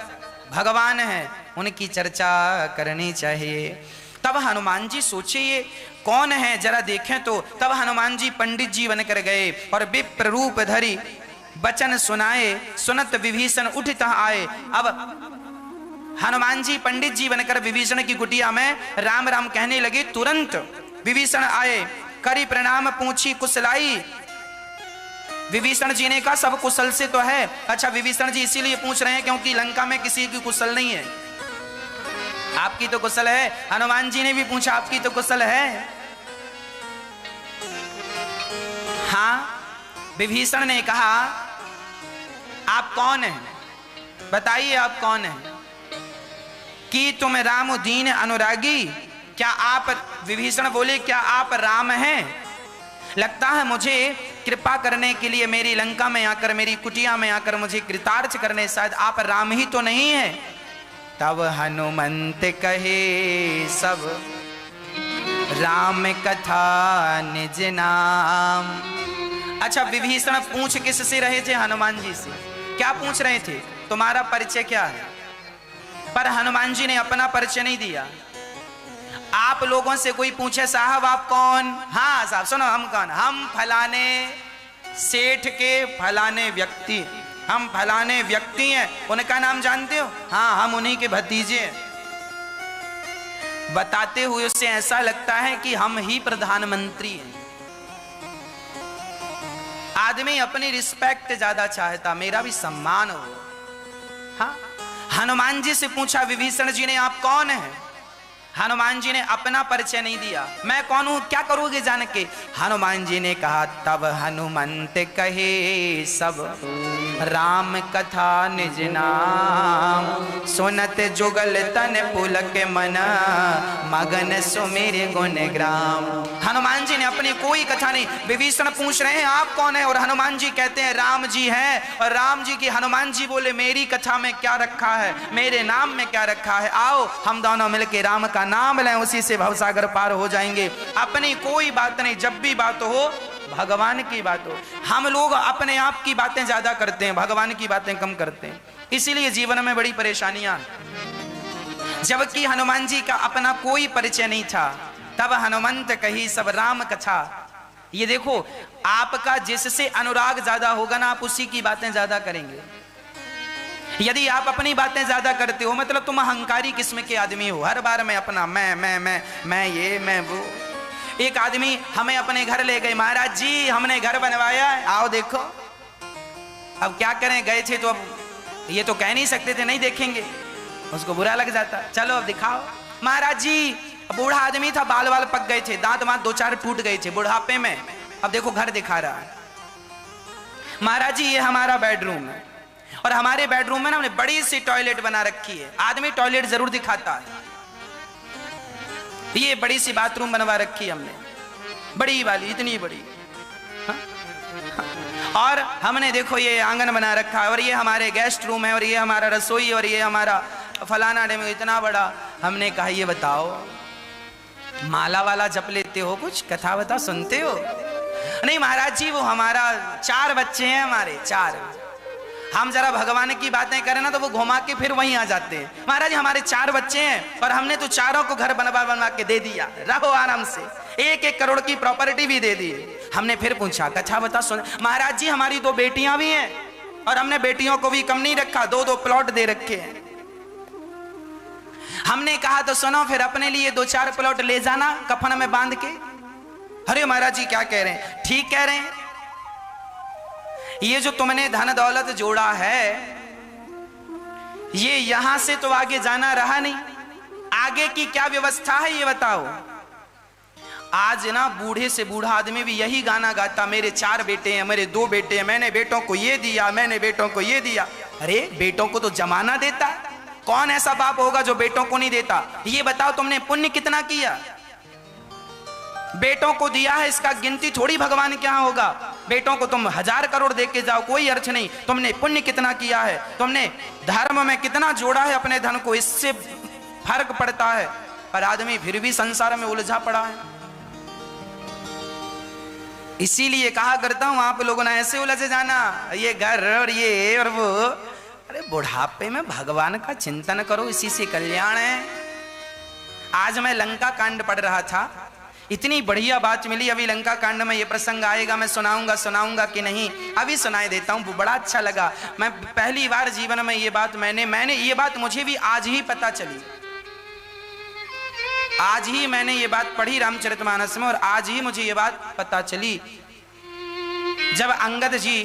भगवान है, उनकी चर्चा करनी चाहिए। तब हनुमान जी सोचे ये कौन है जरा देखें तो। तब हनुमान जी पंडित जी बनकर गए और विप्र रूप धरी वचन सुनाए, सुनत विभीषण उठ तहाँ आए। अब हनुमान जी पंडित जी बनकर विभीषण की कुटिया में राम राम कहने लगे। तुरंत विभीषण आए, करी प्रणाम पूछी कुशलाई। विभीषण जी ने कहा सब कुशल से तो है। अच्छा, विभीषण जी इसीलिए पूछ रहे हैं क्योंकि लंका में किसी की कुशल नहीं है। आपकी तो कुशल है। हनुमान जी ने भी पूछा आपकी तो कुशल है। हाँ, विभीषण ने कहा आप कौन हैं, बताइए आप कौन हैं। कि तुम राम दीन अनुरागी, क्या आप, विभीषण बोले क्या आप राम हैं? लगता है मुझे कृपा करने के लिए मेरी लंका में आकर, मेरी कुटिया में आकर मुझे कृतार्थ करने, शायद आप राम ही तो नहीं हैं। तब हनुमंत कहे सब राम कथा निज नाम। अच्छा, विभीषण पूछ किससे रहे थे? हनुमान जी से। क्या पूछ रहे थे? तुम्हारा परिचय क्या है? पर हनुमान जी ने अपना परिचय नहीं दिया। आप लोगों से कोई पूछे साहब आप कौन? हाँ साहब सुनो हम कौन, हम फलाने सेठ के फलाने व्यक्ति, हम फलाने व्यक्ति हैं। उनका नाम जानते हो? हाँ हम उन्हीं के भतीजे हैं। बताते हुए उससे ऐसा लगता है कि हम ही प्रधानमंत्री हैं। आदमी अपनी रिस्पेक्ट ज्यादा चाहता, मेरा भी सम्मान हो। हाँ, हनुमान जी से पूछा विभीषण जी ने आप कौन हैं? हनुमान जी ने अपना परिचय नहीं दिया। मैं कौन हूं क्या करोगे जान के? हनुमान जी ने कहा तब हनुमंत कहे सब राम कथा निज नाम, सुनत जुगल तन पुलक मन मगन सुमिर गुण ग्राम। हनुमान जी ने अपनी कोई कथा नहीं। विभीषण पूछ रहे हैं आप कौन है और हनुमान जी कहते हैं राम जी हैं। और राम जी की, हनुमान जी बोले मेरी कथा में क्या रखा है, मेरे नाम में क्या रखा है, आओ हम दोनों मिलके राम का नाम लें, उसी से भवसागर पार हो जाएंगे। अपनी कोई बात नहीं, जब भी बात हो भगवान की बात हो। हम लोग अपने आप की बातें ज्यादा करते हैं, भगवान की बातें कम करते हैं, इसीलिए जीवन में बड़ी परेशानियां। जबकि हनुमान जी का अपना कोई परिचय नहीं था। तब हनुमंत कही सब राम कथा। ये देखो, आपका जिससे अनुराग ज्यादा होगा ना, आप उसी की बातें ज्यादा करेंगे। यदि आप अपनी बातें ज्यादा करते हो, मतलब तुम अहंकारी किस्म के आदमी हो, हर बार मैं अपना, मैं ये मैं वो। एक आदमी हमें अपने घर ले गए, महाराज जी हमने घर बनवाया है, आओ देखो। अब क्या करें, गए थे तो अब ये तो कह नहीं सकते थे नहीं देखेंगे, उसको बुरा लग जाता। चलो अब दिखाओ। महाराज जी, बूढ़ा आदमी था, बाल वाल पक गए थे, दांत वांत दो चार टूट गए थे बुढ़ापे में। अब देखो घर दिखा रहा है। महाराज जी ये हमारा बेडरूम है और हमारे बेडरूम में ना हमने बड़ी सी टॉयलेट बना रखी है। आदमी टॉयलेट जरूर दिखाता है। ये बड़ी सी बाथरूम बनवा रखी है हमने, बड़ी वाली, इतनी बड़ी। हा? हा? और हमने देखो ये आंगन बना रखा है और ये हमारे गेस्ट रूम है और ये हमारा रसोई और ये हमारा फलाना डेम इतना बड़ा। हमने कहा ये बताओ, माला वाला जप लेते हो, कुछ कथा बता सुनते हो? नहीं महाराज जी वो हमारा 4 बच्चे हैं, हमारे 4। हम जरा भगवान की बातें करें ना तो वो घुमा के फिर वहीं आ जाते हैं। महाराज जी हमारे 4 बच्चे हैं और हमने तो चारों को घर बनवा के दे दिया, रहो आराम से, 1-1 करोड़ की प्रॉपर्टी भी दे दी। हमने फिर पूछा कथा बता सुन। महाराज जी हमारी 2 बेटियां भी हैं और हमने बेटियों को भी कम नहीं रखा, 2-2 प्लॉट दे रखे हैं। हमने कहा तो सुनो फिर अपने लिए 2-4 प्लॉट ले जाना कफन में बांध के। अरे महाराज जी क्या कह रहे हैं? ठीक कह रहे हैं। ये जो तुमने धन दौलत जोड़ा है ये यहां से तो आगे जाना रहा नहीं, आगे की क्या व्यवस्था है ये बताओ। आज ना बूढ़े से बूढ़ा आदमी भी यही गाना गाता, मेरे 4 बेटे हैं, मेरे 2 बेटे हैं, मैंने बेटों को ये दिया, मैंने बेटों को ये दिया। अरे बेटों को तो जमाना देता है, कौन ऐसा बाप होगा जो बेटों को नहीं देता? ये बताओ तुमने पुण्य कितना किया? बेटों को दिया है इसका गिनती थोड़ी भगवान के यहां होगा। बेटों को तुम 1000 करोड़ दे के जाओ कोई अर्थ नहीं, तुमने पुण्य कितना किया है, तुमने धर्म में कितना जोड़ा है अपने धन को, इससे फर्क पड़ता है, पर आदमी फिर भी संसार में उलझा पड़ा है। इसीलिए कहा करता हूं आप लोगों ने ऐसे उलझ जाना, ये घर और ये और वो। अरे बुढ़ापे में भगवान का चिंतन करो, इसी से कल्याण है। आज मैं लंका कांड पढ़ रहा था, इतनी बढ़िया बात मिली। अभी लंका कांड में ये प्रसंग आएगा, मैं सुनाऊंगा कि नहीं, अभी सुनाई देता हूं। बड़ा अच्छा लगा। मैं पहली बार जीवन में ये बात मैंने ये बात मुझे भी आज ही पता चली। आज ही मैंने ये बात पढ़ी रामचरितमानस में, और आज ही मुझे ये बात पता चली। जब अंगद जी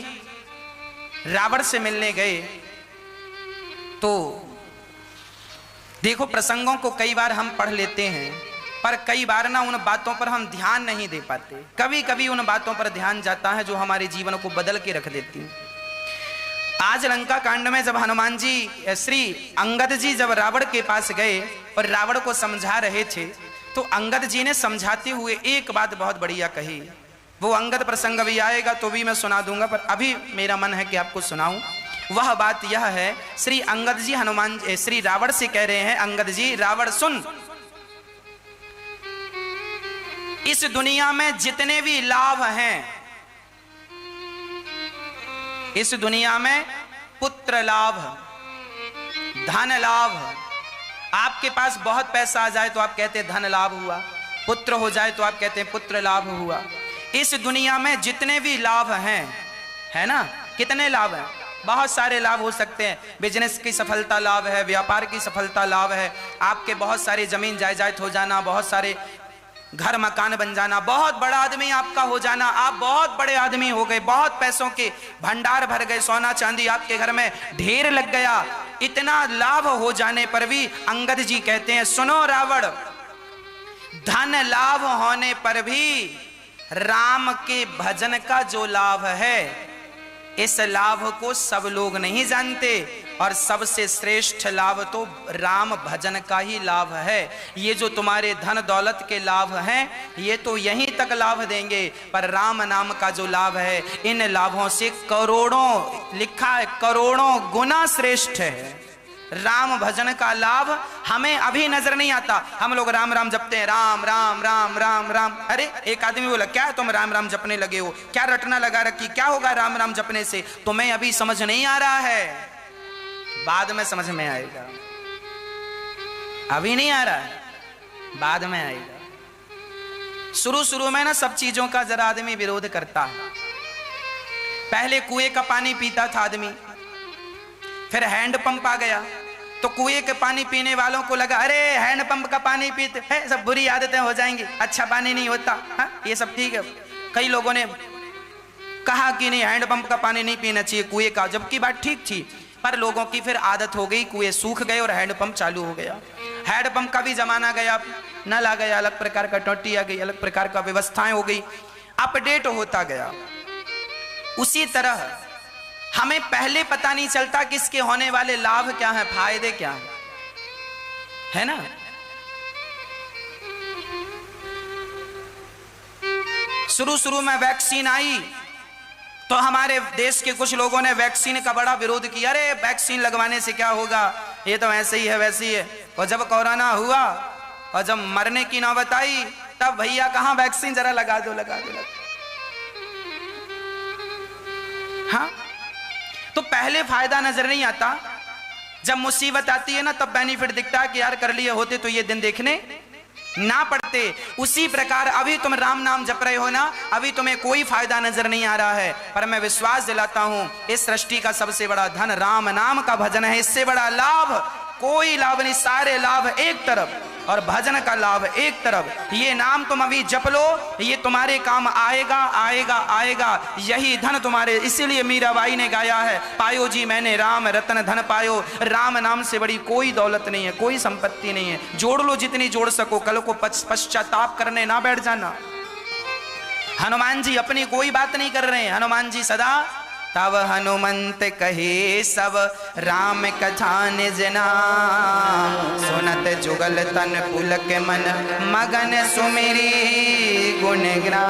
रावण से मिलने गए, तो देखो प्रसंगों को कई बार हम पढ़ लेते हैं, पर कई बार ना उन बातों पर हम ध्यान नहीं दे पाते। कभी कभी उन बातों पर ध्यान जाता है जो हमारे जीवन को बदल के रख देती हैं। आज लंका कांड में जब हनुमान जी श्री अंगद जी जब रावण के पास गए और रावण को समझा रहे थे, तो अंगद जी ने समझाते हुए एक बात बहुत बढ़िया कही। वो अंगद प्रसंग भी आएगा तो भी मैं सुना दूंगा, पर अभी मेरा मन है कि आपको सुनाऊं। वह बात यह है, श्री अंगद जी श्री रावण से कह रहे हैं, अंगद जी रावण सुन, इस दुनिया में जितने भी लाभ हैं, इस दुनिया में पुत्र लाभ, धन लाभ, आपके पास बहुत पैसा आ जाए तो आप कहते हैं धन लाभ हुआ, पुत्र हो जाए तो आप कहते हैं पुत्र लाभ हुआ। इस दुनिया में जितने भी लाभ हैं, है ना, कितने लाभ हैं? बहुत सारे लाभ हो सकते हैं। बिजनेस की सफलता लाभ है, व्यापार की सफलता लाभ है, आपके बहुत सारे जमीन जायदाद हो जाना, बहुत सारे घर मकान बन जाना, बहुत बड़ा आदमी आपका हो जाना, आप बहुत बड़े आदमी हो गए, बहुत पैसों के भंडार भर गए, सोना चांदी आपके घर में ढेर लग गया। इतना लाभ हो जाने पर भी अंगद जी कहते हैं, सुनो रावण, धन लाभ होने पर भी राम के भजन का जो लाभ है, इस लाभ को सब लोग नहीं जानते, और सबसे श्रेष्ठ लाभ तो राम भजन का ही लाभ है। ये जो तुम्हारे धन दौलत के लाभ हैं, ये तो यहीं तक लाभ देंगे, पर राम नाम का जो लाभ है, इन लाभों से करोड़ों, लिखा है करोड़ों गुना श्रेष्ठ है। राम भजन का लाभ हमें अभी नजर नहीं आता। हम लोग राम राम जपते हैं, राम राम राम राम राम। अरे एक आदमी बोला, क्या तुम राम राम जपने लगे हो, क्या रटना लगा रखी, क्या होगा राम राम जपने से? तुम्हें अभी समझ नहीं आ रहा है, बाद में समझ में आएगा। अभी नहीं आ रहा है, बाद में आएगा। शुरू शुरू में ना सब चीजों का जरा आदमी विरोध करता है। पहले कुएं का पानी पीता था आदमी, फिर हैंडपंप आ गया, तो कुएं के पानी पीने वालों को लगा, अरे हैंडपंप का पानी पीते हैं सब बुरी आदतें हो जाएंगी, अच्छा पानी नहीं होता, हाँ ये सब ठीक है। कई लोगों ने कहा कि नहीं हैंडपंप का पानी नहीं पीना चाहिए कुएं का, जबकि बात ठीक थी, पर लोगों की फिर आदत हो गई, कुएं सूख गए और हैंडपंप चालू हो गया। हैंडपंप का भी जमाना गया, नल आ गया, अलग प्रकार का टोटी आ गई, अलग प्रकार का व्यवस्थाएं हो गई, अपडेट होता गया। उसी तरह हमें पहले पता नहीं चलता कि इसके होने वाले लाभ क्या हैं, फायदे क्या हैं, है ना। शुरू शुरू में वैक्सीन आई तो हमारे देश के कुछ लोगों ने वैक्सीन का बड़ा विरोध किया, अरे वैक्सीन लगवाने से क्या होगा, ये तो ऐसे ही है वैसे ही है। और जब कोरोना हुआ और जब मरने की नौबत आई, तब भैया कहां वैक्सीन, जरा लगा दो लगा दो, हाँ। तो पहले फायदा नजर नहीं आता, जब मुसीबत आती है ना तब बेनिफिट दिखता है कि यार कर लिए होते तो ये दिन देखने ना पड़ते। उसी प्रकार अभी तुम राम नाम जप रहे हो ना, अभी तुम्हें कोई फायदा नजर नहीं आ रहा है, पर मैं विश्वास दिलाता हूं इस सृष्टि का सबसे बड़ा धन राम नाम का भजन है। इससे बड़ा लाभ कोई लाभ नहीं, सारे लाभ एक तरफ और भजन का लाभ एक तरफ। ये नाम तुम अभी जप लो, ये तुम्हारे काम आएगा आएगा आएगा, यही धन तुम्हारे। इसीलिए मीराबाई ने गाया है, पायो जी मैंने राम रतन धन पायो। राम नाम से बड़ी कोई दौलत नहीं है, कोई संपत्ति नहीं है। जोड़ लो जितनी जोड़ सको, कल को पश्चाताप करने ना बैठ जाना। हनुमान जी अपनी कोई बात नहीं कर रहे हैं, हनुमान जी सदा तब हनुमंत कहे सब राम कथा निज नाम, सुनत जुगल तन पुलक मन मगन सुमिरी गुणग्राम।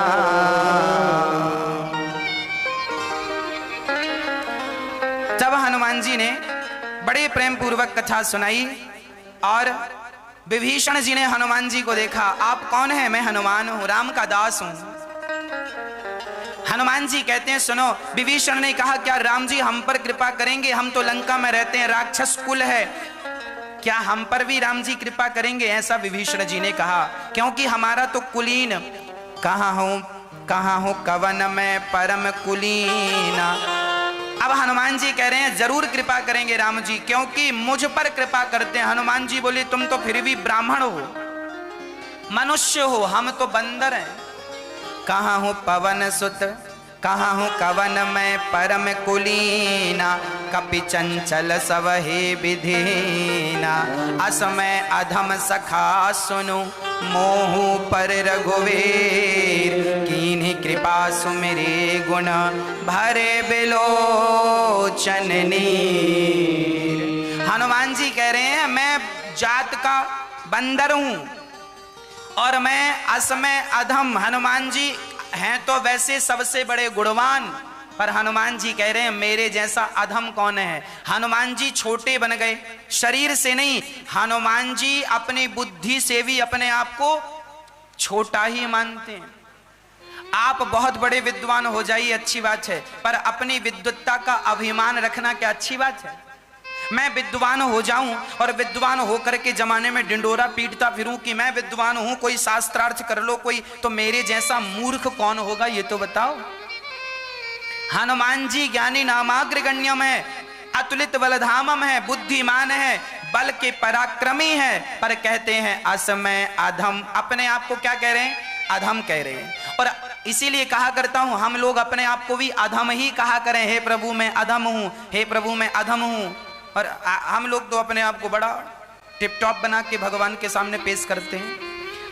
जब हनुमान जी ने बड़े प्रेम पूर्वक कथा सुनाई और विभीषण जी ने हनुमान जी को देखा, आप कौन है? मैं हनुमान हूं, राम का दास हूं। हनुमान जी कहते हैं सुनो, विभीषण ने कहा क्या राम जी हम पर कृपा करेंगे? हम तो लंका में रहते हैं, राक्षस कुल है, क्या हम पर भी राम जी कृपा करेंगे? ऐसा विभीषण जी ने कहा, क्योंकि हमारा तो कुलीन, कहाँ हूं कवन में परम कुलीना। अब हनुमान जी कह रहे हैं जरूर कृपा करेंगे राम जी, क्योंकि मुझ पर कृपा करते हैं। हनुमान जी बोले तुम तो फिर भी ब्राह्मण हो, मनुष्य हो, हम तो बंदर हैं। कहाँ हूँ पवन सुत, कहाँ हूँ कवन में परम कुलीना, कपि चंचल सब हे विधीना, असमय अधम सखा सुनु मोहु पर रघुवीर, कीन्ही कृपा सुमिरे गुण भरे बिलोचन नीर। हनुमान जी कह रहे हैं मैं जात का बंदर हूं और मैं असमय अधम। हनुमान जी हैं तो वैसे सबसे बड़े गुणवान, पर हनुमान जी कह रहे हैं मेरे जैसा अधम कौन है। हनुमान जी छोटे बन गए, शरीर से नहीं, हनुमान जी अपनी बुद्धि से भी अपने आप को छोटा ही मानते हैं। आप बहुत बड़े विद्वान हो जाइए अच्छी बात है, पर अपनी विद्वत्ता का अभिमान रखना क्या अच्छी बात है? मैं विद्वान हो जाऊं और विद्वान होकर के जमाने में डिंडोरा पीटता फिरूं कि मैं विद्वान हूं, कोई शास्त्रार्थ कर लो कोई, तो मेरे जैसा मूर्ख कौन होगा ये तो बताओ। हनुमान जी ज्ञानी नामाग्रगण्यम है, अतुलित बलधामम है, बुद्धिमान है, बल के पराक्रमी है, पर कहते हैं असमय अधम। अपने आप को क्या कह रहे हैं? अधम कह रहे हैं। और इसीलिए कहा करता हूं हम लोग अपने आप को भी अधम ही कहा करें, हे प्रभु मैं अधम हूं, हे प्रभु मैं अधम हूं। और हम लोग तो अपने आप को बड़ा टिप टॉप बना के भगवान के सामने पेश करते हैं।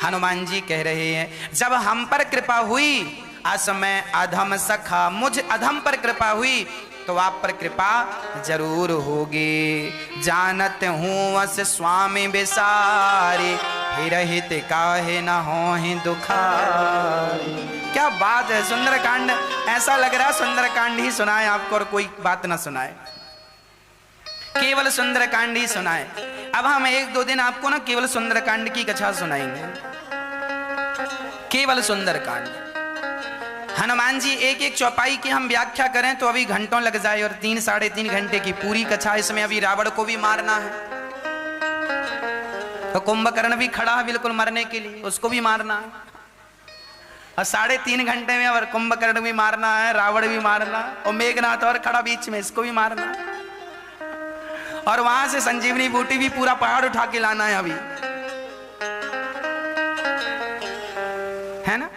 हनुमान जी कह रहे हैं जब हम पर कृपा हुई, असमय अधम सखा, मुझ अधम पर कृपा हुई तो आप पर कृपा जरूर होगी। जानत हूँ अस स्वामी बिसारे, हिरहित काहे न होहि दुखारे। क्या बात है, सुंदरकांड ऐसा लग रहा है सुंदरकांड ही सुनाए आपको और कोई बात ना सुनाए, केवल सुंदरकांड ही सुनाए। अब हम एक दो दिन आपको ना केवल सुंदरकांड की कथा सुनाएंगे, केवल सुंदरकांड। हनुमान जी एक एक चौपाई की हम व्याख्या करें तो अभी घंटों लग जाए, और 3 साढ़े 3 घंटे की पूरी कथा। इसमें अभी रावण को भी मारना है, तो कुंभकर्ण भी खड़ा है बिल्कुल मरने के लिए, उसको भी मारना है। और 3.5 घंटे में और कुंभकर्ण भी मारना है, रावण भी मारना है, और मेघनाथ और खड़ा बीच में, इसको भी मारना है। और वहां से संजीवनी बूटी भी पूरा पहाड़ उठा के लाना है अभी, है ना?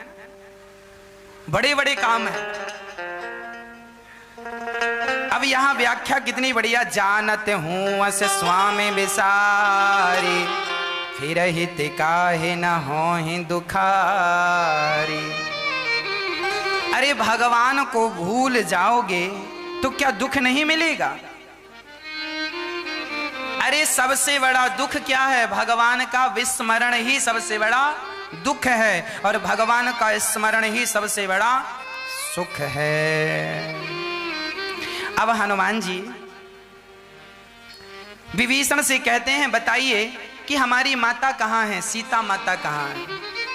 बड़े बड़े काम है। अब यहां व्याख्या कितनी बढ़िया, जानत हूं अस स्वामी बिसारी, हिरहित काहे न होहि दुखारी। अरे भगवान को भूल जाओगे तो क्या दुख नहीं मिलेगा? अरे सबसे बड़ा दुख क्या है? भगवान का विस्मरण ही सबसे बड़ा दुख है, और भगवान का स्मरण ही सबसे बड़ा सुख है। अब हनुमान जी विभीषण से कहते हैं बताइए कि हमारी माता कहाँ है, सीता माता कहाँ है?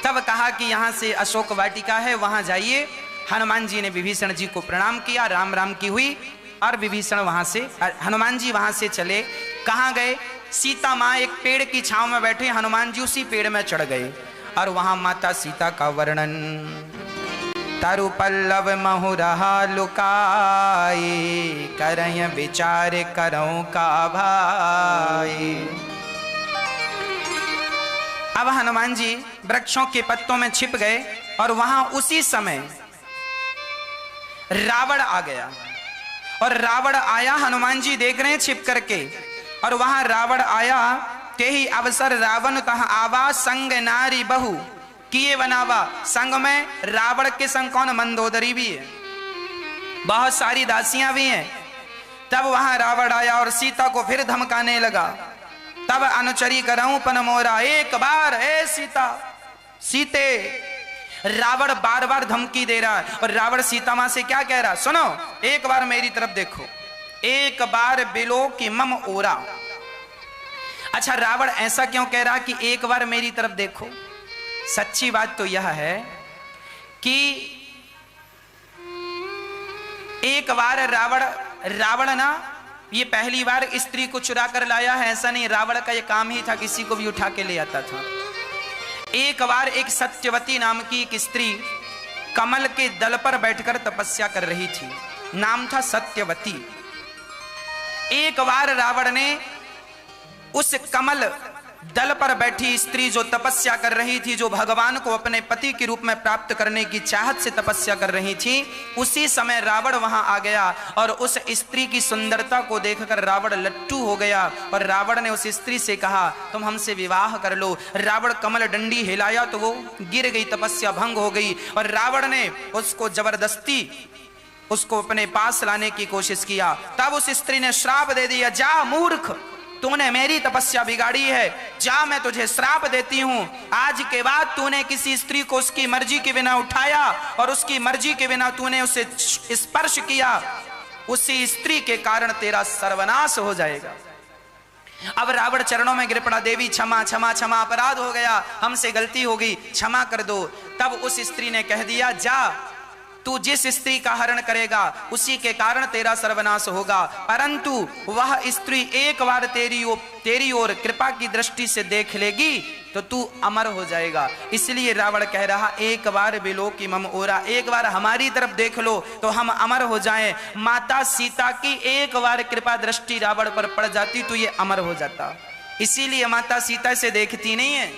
तब कहा कि यहाँ से अशोक वाटिका है, वहां जाइए। हनुमान जी ने विभीषण जी को प्रणाम किया, राम राम की हुई, और विभीषण वहां से, हनुमान जी वहां से चले। कहाँ गए? सीता माँ एक पेड़ की छांव में बैठे, हनुमान जी उसी पेड़ में चढ़ गए, और वहां माता सीता का वर्णन, तरु पल्लव महु रहा लुकाई, करय विचार करऊं का भाई। अब हनुमान जी वृक्षों के पत्तों में छिप गए, और वहां उसी समय रावण आ गया। और रावण आया, हनुमान जी देख रहे हैं छिप करके, और वहां रावण आया, ते ही अवसर रावण तह आवा, संग नारी बहु किए बनावा। संग में रावण के संग कौन? मंदोदरी भी है, बहुत सारी दासियां भी हैं। तब वहां रावण आया और सीता को फिर धमकाने लगा, तब अनुचरी करऊं पन मोरा, एक बार ए सीता, सीते। रावण बार बार धमकी दे रहा है, और रावण सीता मां से क्या कह रहा? सुनो, एक बार मेरी तरफ देखो, एक बार बिलो की मम ओरा। अच्छा, रावण ऐसा क्यों कह रहा कि एक बार मेरी तरफ देखो? सच्ची बात तो यह है कि एक बार रावण ना ये पहली बार स्त्री को चुरा कर लाया है, ऐसा नहीं। रावण का ये काम ही था, किसी को भी उठा के ले आता था। एक बार एक सत्यवती नाम की एक स्त्री कमल के दल पर बैठकर तपस्या कर रही थी, नाम था सत्यवती। एक बार रावण ने उस कमल दल पर बैठी स्त्री जो तपस्या कर रही थी, जो भगवान को अपने पति के रूप में प्राप्त करने की चाहत से तपस्या कर रही थी, उसी समय रावण वहां आ गया और उस स्त्री की सुंदरता को देखकर रावण लट्टू हो गया और रावण ने उस स्त्री से कहा तुम हमसे विवाह कर लो। रावण कमल डंडी हिलाया तो वो गिर गई, तपस्या भंग हो गई और रावण ने उसको जबरदस्ती उसको अपने पास लाने की कोशिश किया। तब उस स्त्री ने श्राप दे दिया, जा मूर्ख, तूने मेरी तपस्या बिगाड़ी है, जा मैं तुझे श्राप देती हूं। आज के बाद तूने किसी स्त्री को उसकी मर्जी के बिना उठाया और उसकी मर्जी के बिना तूने उसे स्पर्श किया, उसी स्त्री के कारण तेरा सर्वनाश हो जाएगा। अब रावण चरणों में गिर पड़ा, देवी क्षमा क्षमा क्षमा, अपराध हो गया, हमसे गलती हो गई, क्षमा कर दो। तब उस स्त्री ने कह दिया, जा तू जिस स्त्री का हरण करेगा उसी के कारण तेरा सर्वनाश होगा, परंतु वह स्त्री एक बार तेरी ओर कृपा की दृष्टि से देख लेगी तो तू अमर हो जाएगा। इसलिए रावण कह रहा, एक बार बिलोकी मम ओरा, एक बार हमारी तरफ देख लो तो हम अमर हो जाएं। माता सीता की एक बार कृपा दृष्टि रावण पर पड़ जाती तो ये अमर हो जाता, इसीलिए माता सीता से देखती नहीं है।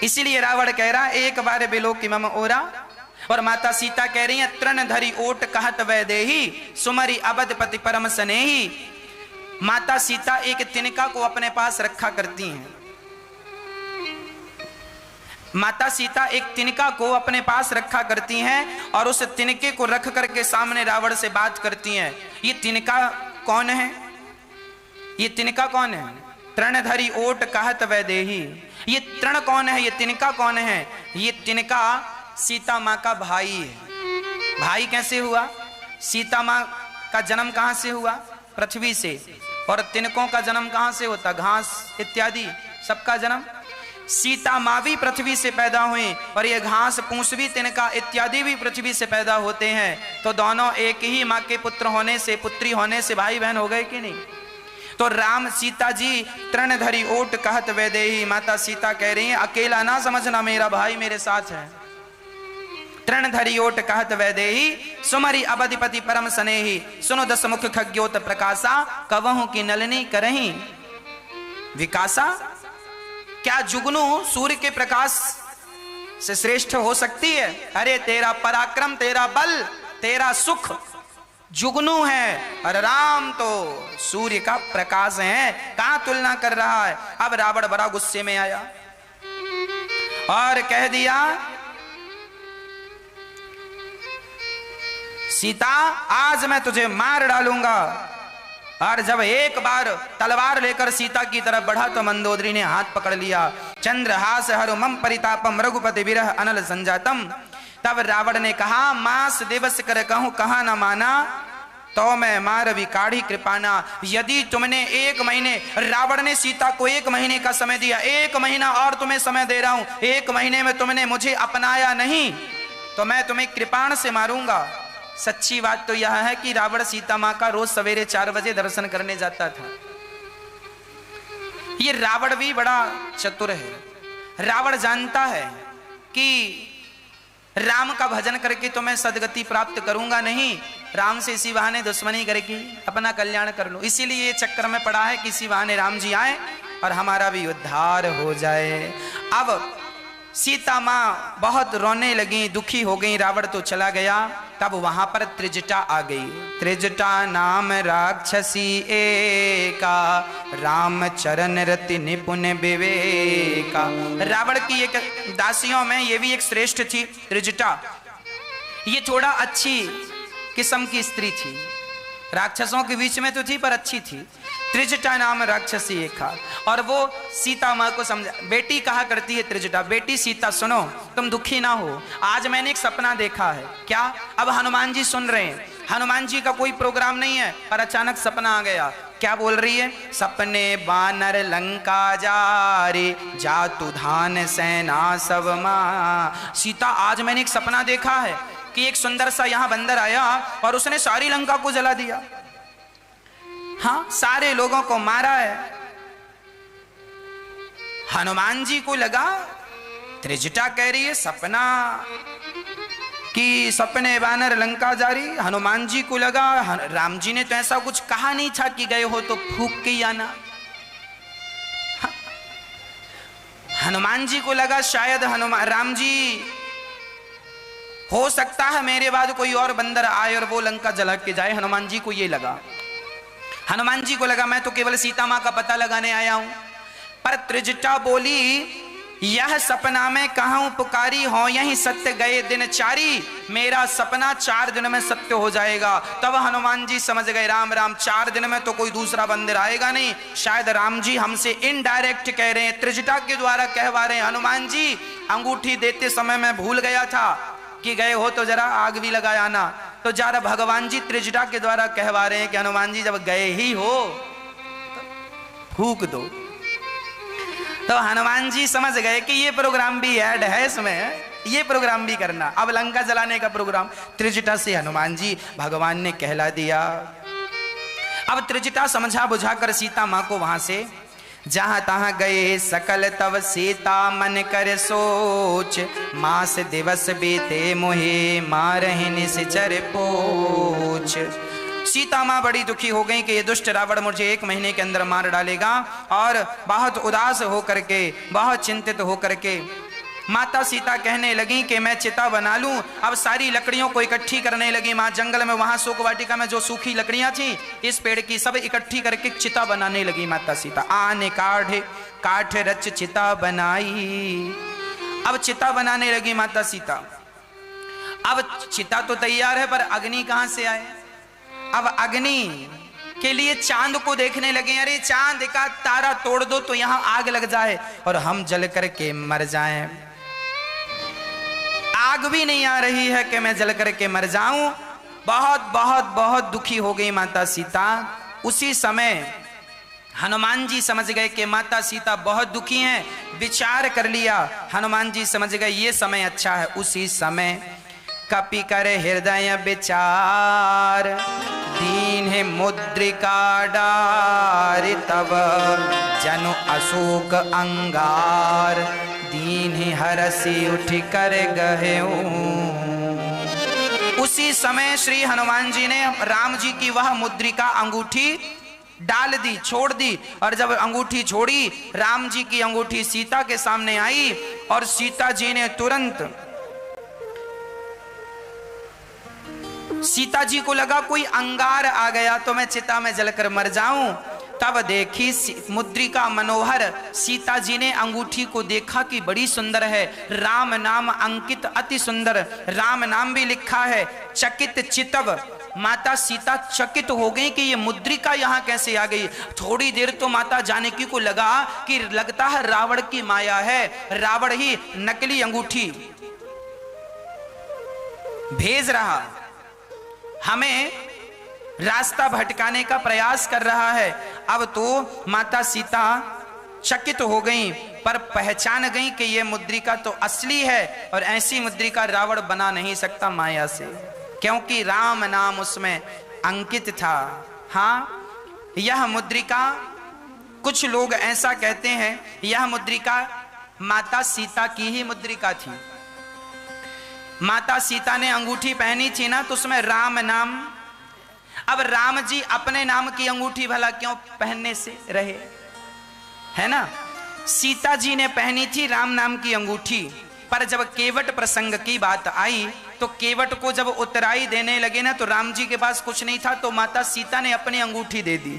इसीलिए रावण कह रहा, एक बार बिलोकी मम ओरा, और माता सीता कह रही है, तृण धरी ओट कहत वैदेही, सुमरी अबधपति परम स्नेही। माता सीता एक तिनका को अपने पास रखा करती हैं। माता सीता एक तिनका को अपने पास रखा करती हैं और उस तिनके को रख करके सामने रावण से बात करती हैं। ये तिनका कौन है? ये तिनका कौन है? तृण धरी ओट कहत वैदेही। ये तृण कौन है? ये तिनका कौन है? ये तिनका सीता माँ का भाई है। भाई कैसे हुआ? सीता माँ का जन्म कहां से हुआ? पृथ्वी से। और तिनकों का जन्म कहां से होता? घास इत्यादि सबका जन्म। सीता माँ भी पृथ्वी से पैदा हुई और ये घास पूंछ भी, तिनका इत्यादि भी पृथ्वी से पैदा होते हैं। तो दोनों एक ही माँ के पुत्र होने से, पुत्री होने से भाई बहन हो गए कि नहीं? तो राम सीता जी तृण धरी ओट कहत वैदेही, माता सीता कह रही है अकेला ना समझना, मेरा भाई मेरे साथ है। तृण धरी ओट कहत वैदेही, सुमरी अबधिपति परम स्नेही, सुनो दस मुख खग्योत प्रकाशा, कवहु की नलनी करही विकासा। क्या जुगनू सूर्य के प्रकाश से श्रेष्ठ हो सकती है? अरे तेरा पराक्रम, तेरा बल, तेरा सुख जुगनू है और राम तो सूर्य का प्रकाश है, कहां तुलना कर रहा है। अब रावण बड़ा गुस्से में आया और कह दिया, सीता आज मैं तुझे मार डालूंगा। और जब एक बार तलवार लेकर सीता की तरफ बढ़ा तो मंदोदरी ने हाथ पकड़ लिया। चंद्रहास हरु मम परितापम रघुपति विरह अनल संजातम। तब रावण ने कहा, मास दिवस कर कहूं कहा न माना, तो मैं मारवी काढ़ी कृपाना। यदि तुमने 1 महीने, रावण ने सीता को 1 महीने का समय दिया, 1 महीना और तुम्हें समय दे रहा हूं, 1 महीने में तुमने मुझे अपनाया नहीं तो मैं तुम्हें कृपाण से मारूंगा। सच्ची बात तो यह है कि रावण सीता मां का रोज सवेरे 4 बजे दर्शन करने जाता था। ये रावण भी बड़ा चतुर है। रावण जानता है कि राम का भजन करके तो मैं सदगति प्राप्त करूंगा नहीं, राम से इसी बहाने दुश्मनी करके अपना कल्याण कर लूं। इसीलिए ये चक्कर में पड़ा है कि इसी बहाने राम जी आए और हमारा भी उद्धार हो जाए। अब सीता माँ बहुत रोने लगी, दुखी हो गई, रावण तो चला गया। तब वहां पर त्रिजटा आ गई। त्रिजटा नाम राक्षसी एका, राम चरण रति निपुण विवेका। रावण की एक दासियों में ये भी एक श्रेष्ठ थी त्रिजटा। ये थोड़ा अच्छी किस्म की स्त्री थी, राक्षसों के बीच में तो थी पर अच्छी थी। त्रिजटा नाम राक्षसी एका, और वो सीता माँ को समझा। बेटी कहा करती है त्रिजटा, बेटी सीता सुनो, तुम दुखी ना हो, आज मैंने एक सपना देखा है। क्या? अब हनुमान जी सुन रहे हैं। हनुमान जी का कोई प्रोग्राम नहीं है पर अचानक सपना आ गया। क्या बोल रही है? सपने बानर लंका जारे, जातु धान सेना सब मां। सीता, आज मैंने एक सपना देखा है कि एक सुंदर सा यहां बंदर आया और उसने सारी लंका को जला दिया। हाँ, सारे लोगों को मारा है। हनुमान जी को लगा, त्रिजटा कह रही है सपना कि सपने बानर लंका जारी। हनुमान जी को लगा राम जी ने तो ऐसा कुछ कहा नहीं था कि गए हो तो फूंक के ही आना। हनुमान जी को लगा शायद राम जी, हो सकता है मेरे बाद कोई और बंदर आए और वो लंका जला के जाए। हनुमान जी को ये लगा। हनुमान जी को लगा मैं तो केवल सीता मां का पता लगाने आया हूं। पर त्रिजटा बोली, यह सपना में कहूं पुकारी हो, यही सत्य गए दिन चारी। मेरा सपना 4 दिन में सत्य हो जाएगा। तब हनुमान जी समझ गए, राम राम, 4 दिन में तो कोई दूसरा बंदर आएगा नहीं। शायद राम जी हमसे इनडायरेक्ट कह रहे हैं, त्रिजटा के द्वारा कहवा रहे हैं, हनुमान जी अंगूठी देते समय मैं भूल गया था कि गए हो तो जरा आग भी लगा आना। तो जरा भगवान जी त्रिजटा के द्वारा कहवा रहे हैं कि हनुमान जी जब गए ही हो तो फूंक दो। तो हनुमान जी समझ गए कि ये प्रोग्राम भी ऐड है इसमें, ये प्रोग्राम भी करना। अब लंका जलाने का प्रोग्राम त्रिजटा से हनुमान जी भगवान ने कहला दिया। अब त्रिजटा समझा बुझाकर सीता मां को वहां से जहां तहां गए सकल तव सीता मन कर सोच, मास दिवस बीते मोहे मारहि निश्चर पोछ। सीता मां बड़ी दुखी हो गई कि ये दुष्ट रावण मुझे 1 महीने के अंदर मार डालेगा, और बहुत उदास होकर के, बहुत चिंतित होकर के माता सीता कहने लगी कि मैं चिता बना लूं। अब सारी लकड़ियों को इकट्ठी करने लगी मां। जंगल में वहां शोक वाटिका में जो सूखी लकड़ियां थी इस पेड़ की, सब इकट्ठी करके चिता बनाने लगी माता सीता। आने काठ रच चिता बनाई। अब चिता बनाने लगी माता सीता। अब चिता तो तैयार है, पर अग्नि कहां से आए? अब अग्नि के लिए चांद को देखने लगे। अरे चांद का तारा तोड़ दो तो यहां आग लग जाए और हम जल करके मर जाएं। आग भी नहीं आ रही है कि मैं जल करके मर जाऊं। बहुत बहुत बहुत दुखी हो गई माता सीता। उसी समय हनुमान जी समझ गए कि माता सीता बहुत दुखी हैं। विचार कर लिया हनुमान जी, समझ गए ये समय अच्छा है। उसी समय कपि कर हृदय विचार, दीन है मुद्रिका डार, तब जनु अशोक अंगार, दीन हरसी उठ कर गए। उसी समय श्री हनुमान जी ने राम जी की वह मुद्रिका अंगूठी डाल दी, छोड़ दी। और जब अंगूठी छोड़ी, राम जी की अंगूठी सीता के सामने आई और सीता जी ने तुरंत, सीता जी को लगा कोई अंगार आ गया तो मैं चिता में जलकर मर जाऊं। तब देखी मुद्रिका मनोहर, सीता जी ने अंगूठी को देखा कि बड़ी सुंदर है, राम नाम अंकित, अति सुंदर, राम नाम भी लिखा है। चकित चितव, माता सीता चकित हो गई कि ये मुद्रिका यहाँ कैसे आ गई। थोड़ी देर तो माता जानकी को लगा कि लगता है रावण की माया है, रावण ही नकली अंगूठी भेज रहा, हमें रास्ता भटकाने का प्रयास कर रहा है। अब तो माता सीता चकित हो गई, पर पहचान गई कि यह मुद्रिका तो असली है और ऐसी मुद्रिका रावण बना नहीं सकता माया से, क्योंकि राम नाम उसमें अंकित था। हाँ, यह मुद्रिका, कुछ लोग ऐसा कहते हैं, यह मुद्रिका माता सीता की ही मुद्रिका थी। माता सीता ने अंगूठी पहनी थी ना, तो उसमें राम नाम। अब राम जी अपने नाम की अंगूठी भला क्यों पहनने से रहे, है ना। सीता जी ने पहनी थी राम नाम की अंगूठी, पर जब केवट प्रसंग की बात आई तो केवट को जब उतराई देने लगे ना, तो राम जी के पास कुछ नहीं था, तो माता सीता ने अपनी अंगूठी दे दी,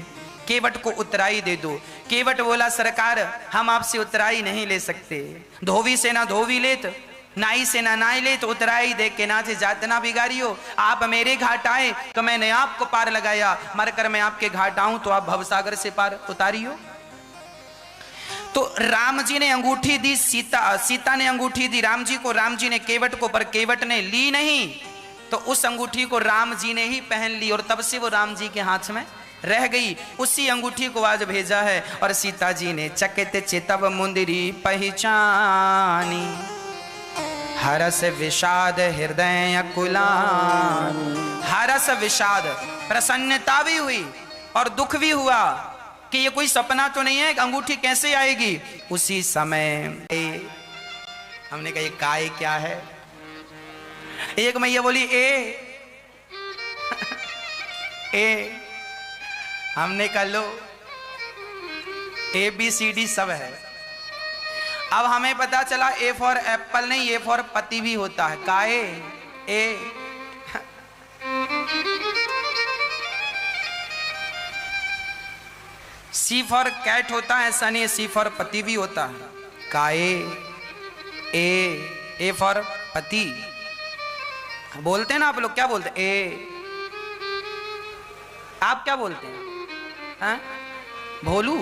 केवट को उतराई दे दो। केवट बोला, सरकार हम आपसे उतराई नहीं ले सकते, धोवी से ना धोवी लेत, नाई से ना नाई ले, तो उतराई दे के ना थे जात ना बिगाड़ियो। आप मेरे घाट आए तो मैंने आपको पार लगाया, मरकर मैं आपके घाट आऊं तो आप भवसागर से पार उतारियो। तो राम जी ने अंगूठी दी, सीता ने अंगूठी दी राम जी को, राम जी ने केवट को, पर केवट ने ली नहीं, तो उस अंगूठी को राम जी ने ही पहन ली और तब से वो राम जी के हाथ में रह गई, उसी अंगूठी को आज भेजा है। और सीता जी ने चकित चितव मुंदरी पहचानी, हरस विषाद हृदय कुलान। हरस विषाद, प्रसन्नता भी हुई और दुख भी हुआ कि ये कोई सपना तो नहीं है, अंगूठी कैसे आएगी। उसी समय हमने कहा ये काय क्या है। एक मैया बोली ए हमने कहा लो ABCD सब है। अब हमें पता चला A फॉर एप्पल नहीं, A फॉर पति भी होता है। काए ए C फॉर कैट होता है, ऐसा नहीं, C फॉर पति भी होता है। काए ए फॉर पति बोलते हैं ना आप लोग, क्या बोलते हैं ए, आप क्या बोलते हैं भोलू।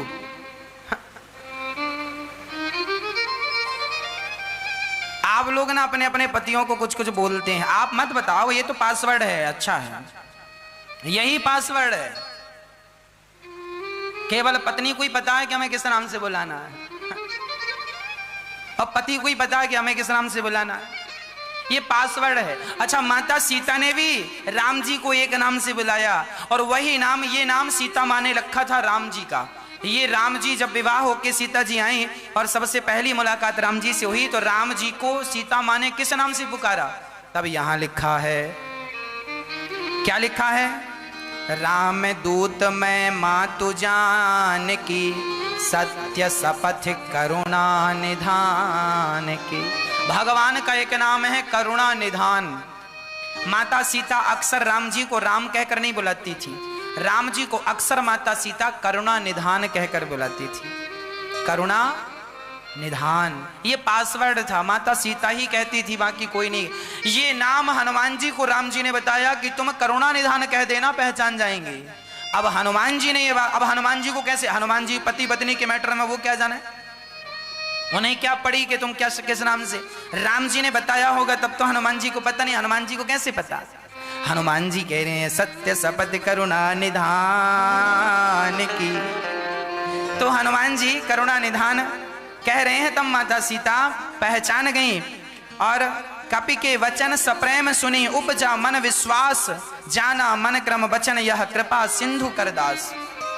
आप लोग ना अपने अपने पतियों को कुछ कुछ बोलते हैं, आप मत बताओ, ये तो पासवर्ड है। अच्छा है, यही पासवर्ड है। केवल पत्नी को ही पता है कि हमें किस नाम से बुलाना है, और पति को ही पता है कि हमें किस नाम से बुलाना है। ये पासवर्ड है। अच्छा, माता सीता ने भी राम जी को एक नाम से बुलाया, और वही नाम, ये नाम सीता माँ ने रखा था राम जी का। ये राम जी जब विवाह होके सीता जी आई और सबसे पहली मुलाकात राम जी से हुई, तो राम जी को सीता माँ ने किस नाम से पुकारा। तब यहां लिखा है, क्या लिखा है, राम दूत मैं मातु जान की, सत्य शपथ करुणा निधान की। भगवान का एक नाम है करुणा निधान। माता सीता अक्सर राम जी को राम कहकर नहीं बुलाती थी, राम जी को अक्सर माता सीता करुणा निधान कहकर बुलाती थी। करुणा निधान, ये पासवर्ड था, माता सीता ही कहती थी, बाकी कोई नहीं। ये नाम हनुमान जी को राम जी ने बताया कि तुम करुणा निधान कह देना, पहचान जाएंगे। अब हनुमान जी ने ये बात, अब हनुमान जी को कैसे, हनुमान जी पति पत्नी के मैटर में वो क्या जाने, उन्हें क्या पड़ी कि तुम क्या किस नाम से। राम जी ने बताया होगा तब तो हनुमान जी को पता नहीं, हनुमान जी को कैसे पता। हनुमान जी कह रहे हैं सत्य शपथ करुणा निधान की, तो हनुमान जी करुणा निधान कह रहे हैं। तब माता सीता पहचान गई, और कपि के वचन सप्रेम सुनी, उपजा मन विश्वास, जाना मन क्रम वचन, यह कृपा सिंधु करदास।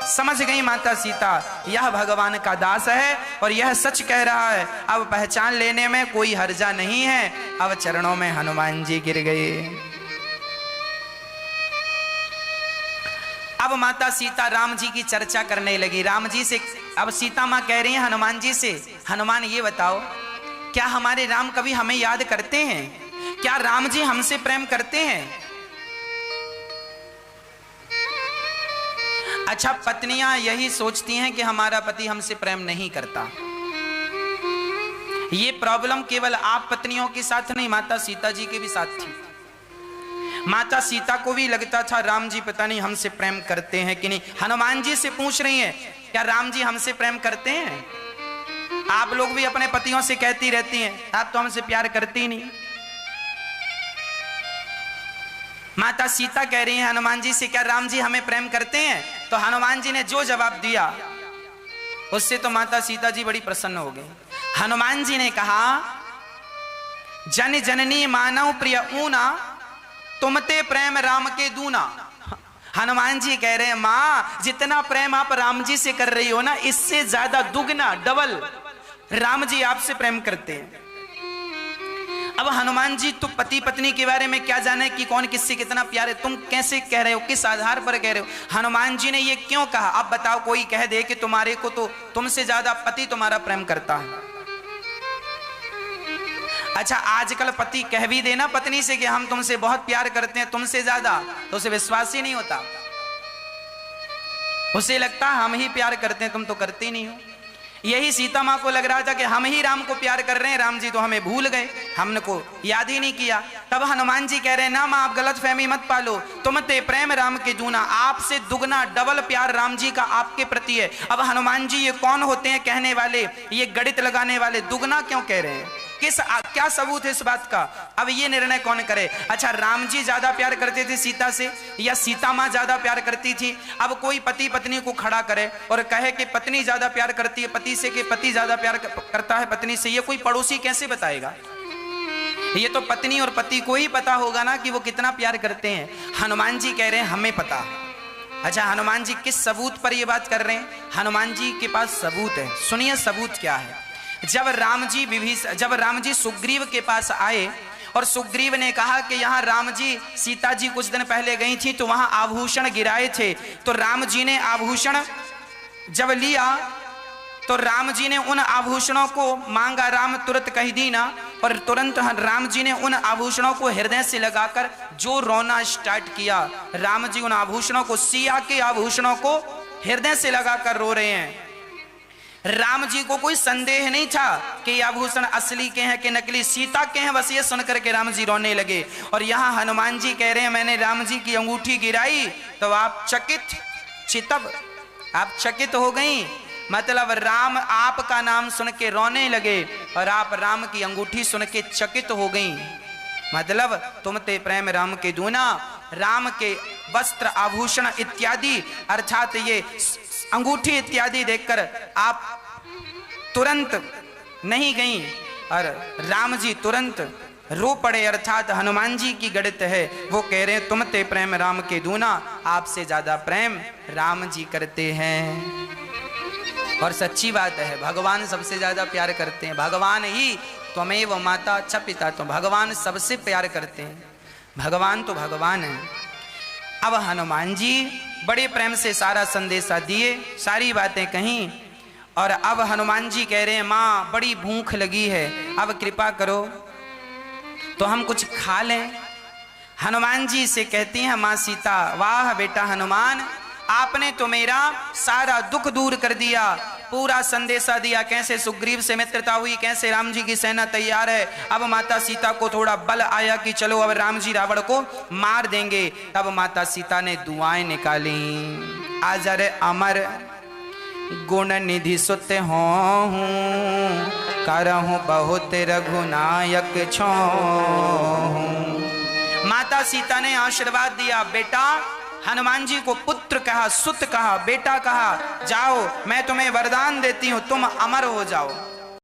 समझ गई माता सीता, यह भगवान का दास है और यह सच कह रहा है। अब पहचान लेने में कोई हर्जा नहीं है। अब चरणों में हनुमान जी गिर गए। अब माता सीता राम जी की चर्चा करने लगी, राम जी से। अब सीता माँ कह रही है हनुमान जी से, हनुमान ये बताओ, क्या हमारे राम कभी हमें याद करते हैं? क्या राम जी हमसे प्रेम करते हैं? अच्छा, पत्नियां यही सोचती हैं कि हमारा पति हमसे प्रेम नहीं करता। ये प्रॉब्लम केवल आप पत्नियों के साथ नहीं, माता सीता जी के भी साथ थी। माता सीता को भी लगता था राम जी पता नहीं हमसे प्रेम करते हैं कि नहीं। हनुमान जी से पूछ रही हैं, क्या राम जी हमसे प्रेम करते हैं? आप लोग भी अपने पतियों से कहती रहती हैं, आप तो हमसे प्यार करती नहीं। माता सीता कह रही हैं हनुमान जी से, क्या राम जी हमें प्रेम करते हैं? तो हनुमान जी ने जो जवाब दिया उससे तो माता सीता जी बड़ी प्रसन्न हो गई। हनुमान जी ने कहा, जन जननी मानव प्रिय ऊना, तुमते प्रेम राम के दूना। हनुमान जी कह रहे हैं, मां जितना प्रेम आप राम जी से कर रही हो ना, इससे ज्यादा दुगना डबल राम जी आपसे प्रेम करते हैं। अब हनुमान जी तो पति पत्नी के बारे में क्या जाने कि कौन किससे कितना प्यार है, तुम कैसे कह रहे हो, किस आधार पर कह रहे हो? हनुमान जी ने ये क्यों कहा? अब बताओ, कोई कह दे कि तुम्हारे को तो तुमसे ज्यादा पति तुम्हारा प्रेम करता है। अच्छा, आजकल पति कह भी देना पत्नी से कि हम तुमसे बहुत प्यार करते हैं, तुमसे ज्यादा, तो उसे विश्वास ही नहीं होता। उसे लगता है हम ही प्यार करते हैं, तुम तो करते ही नहीं हो। यही सीता माँ को लग रहा था कि हम ही राम को प्यार कर रहे हैं, राम जी तो हमें भूल गए, हमने को याद ही नहीं किया। तब हनुमान जी कह रहे हैं, ना माँ आप गलत फहमी मत पालो, तुमते प्रेम राम के दूना, आपसे दुगना डबल प्यार राम जी का आपके प्रति है। अब हनुमान जी ये कौन होते हैं कहने वाले, ये गणित लगाने वाले, दुगना क्यों कह रहे हैं? क्या सबूत है इस बात का? अब ये निर्णय कौन करे? अच्छा, राम जी ज्यादा प्यार करते थे सीता से या सीता मां ज्यादा प्यार करती थी? अब कोई पति पत्नी को खड़ा करे और कहे कि पत्नी ज्यादा प्यार करती है पति से कि पति ज्यादा प्यार करता है पत्नी से, ये कोई पड़ोसी कैसे बताएगा? ये तो पत्नी और पति को ही पता होगा ना कि वो कितना प्यार करते हैं। हनुमान जी कह रहे हैं हमें पता है। अच्छा, हनुमान जी किस सबूत पर ये बात कर रहे हैं? हनुमान जी के पास सबूत है। सुनिए सबूत क्या है। जब राम जी सुग्रीव के पास आए और सुग्रीव ने कहा कि यहाँ राम जी सीता जी कुछ दिन पहले गई थी तो वहां आभूषण गिराए थे, तो राम जी ने आभूषण जब लिया तो राम जी ने उन आभूषणों को मांगा, राम तुरंत कह दी ना, और तुरंत राम जी ने उन आभूषणों को हृदय से लगाकर जो रोना स्टार्ट किया। राम जी उन आभूषणों को, सिया के आभूषणों को हृदय से लगाकर रो रहे हैं। राम जी को कोई संदेह नहीं था कि ये आभूषण असली के हैं कि नकली, सीता के हैं, बस ये सुनकर के राम जी रोने लगे। और यहाँ हनुमान जी कह रहे हैं मैंने राम जी की अंगूठी गिराई तो आप चकित हो गई, मतलब राम आपका नाम सुन के रोने लगे और आप राम की अंगूठी सुन के चकित हो गई, मतलब तुम ते प्रेम राम के दूना। राम के वस्त्र आभूषण इत्यादि अर्थात ये अंगूठी इत्यादि देखकर आप तुरंत नहीं गई और राम जी तुरंत रो पड़े, अर्थात हनुमान जी की गणित है। वो कह रहे हैं तुम ते प्रेम राम के दूना, आपसे ज्यादा प्रेम राम जी करते हैं। और सच्ची बात है, भगवान सबसे ज्यादा प्यार करते हैं। भगवान ही त्वमेव माता च पिता, तो भगवान सबसे प्यार करते हैं। भगवान तो भगवान है। अब हनुमान जी बड़े प्रेम से सारा संदेशा दिए, सारी बातें कहीं, और अब हनुमान जी कह रहे हैं माँ बड़ी भूख लगी है, अब कृपा करो तो हम कुछ खा लें। हनुमान जी से कहती हैं माँ सीता, वाह बेटा हनुमान, आपने तो मेरा सारा दुख दूर कर दिया, पूरा संदेशा दिया कैसे सुग्रीव से मित्रता हुई, कैसे राम जी की सेना तैयार है। अब माता सीता को थोड़ा बल आया कि चलो अब राम जी रावण को मार देंगे। तब माता सीता ने दुआएं निकाली, आजर अमर गुण निधि सुत हों, करहूं बहुत रघुनायक छों। माता सीता ने आशीर्वाद दिया, बेटा हनुमान जी को पुत्र कहा, सुत कहा, बेटा कहा, जाओ मैं तुम्हें वरदान देती हूं, तुम अमर हो जाओ।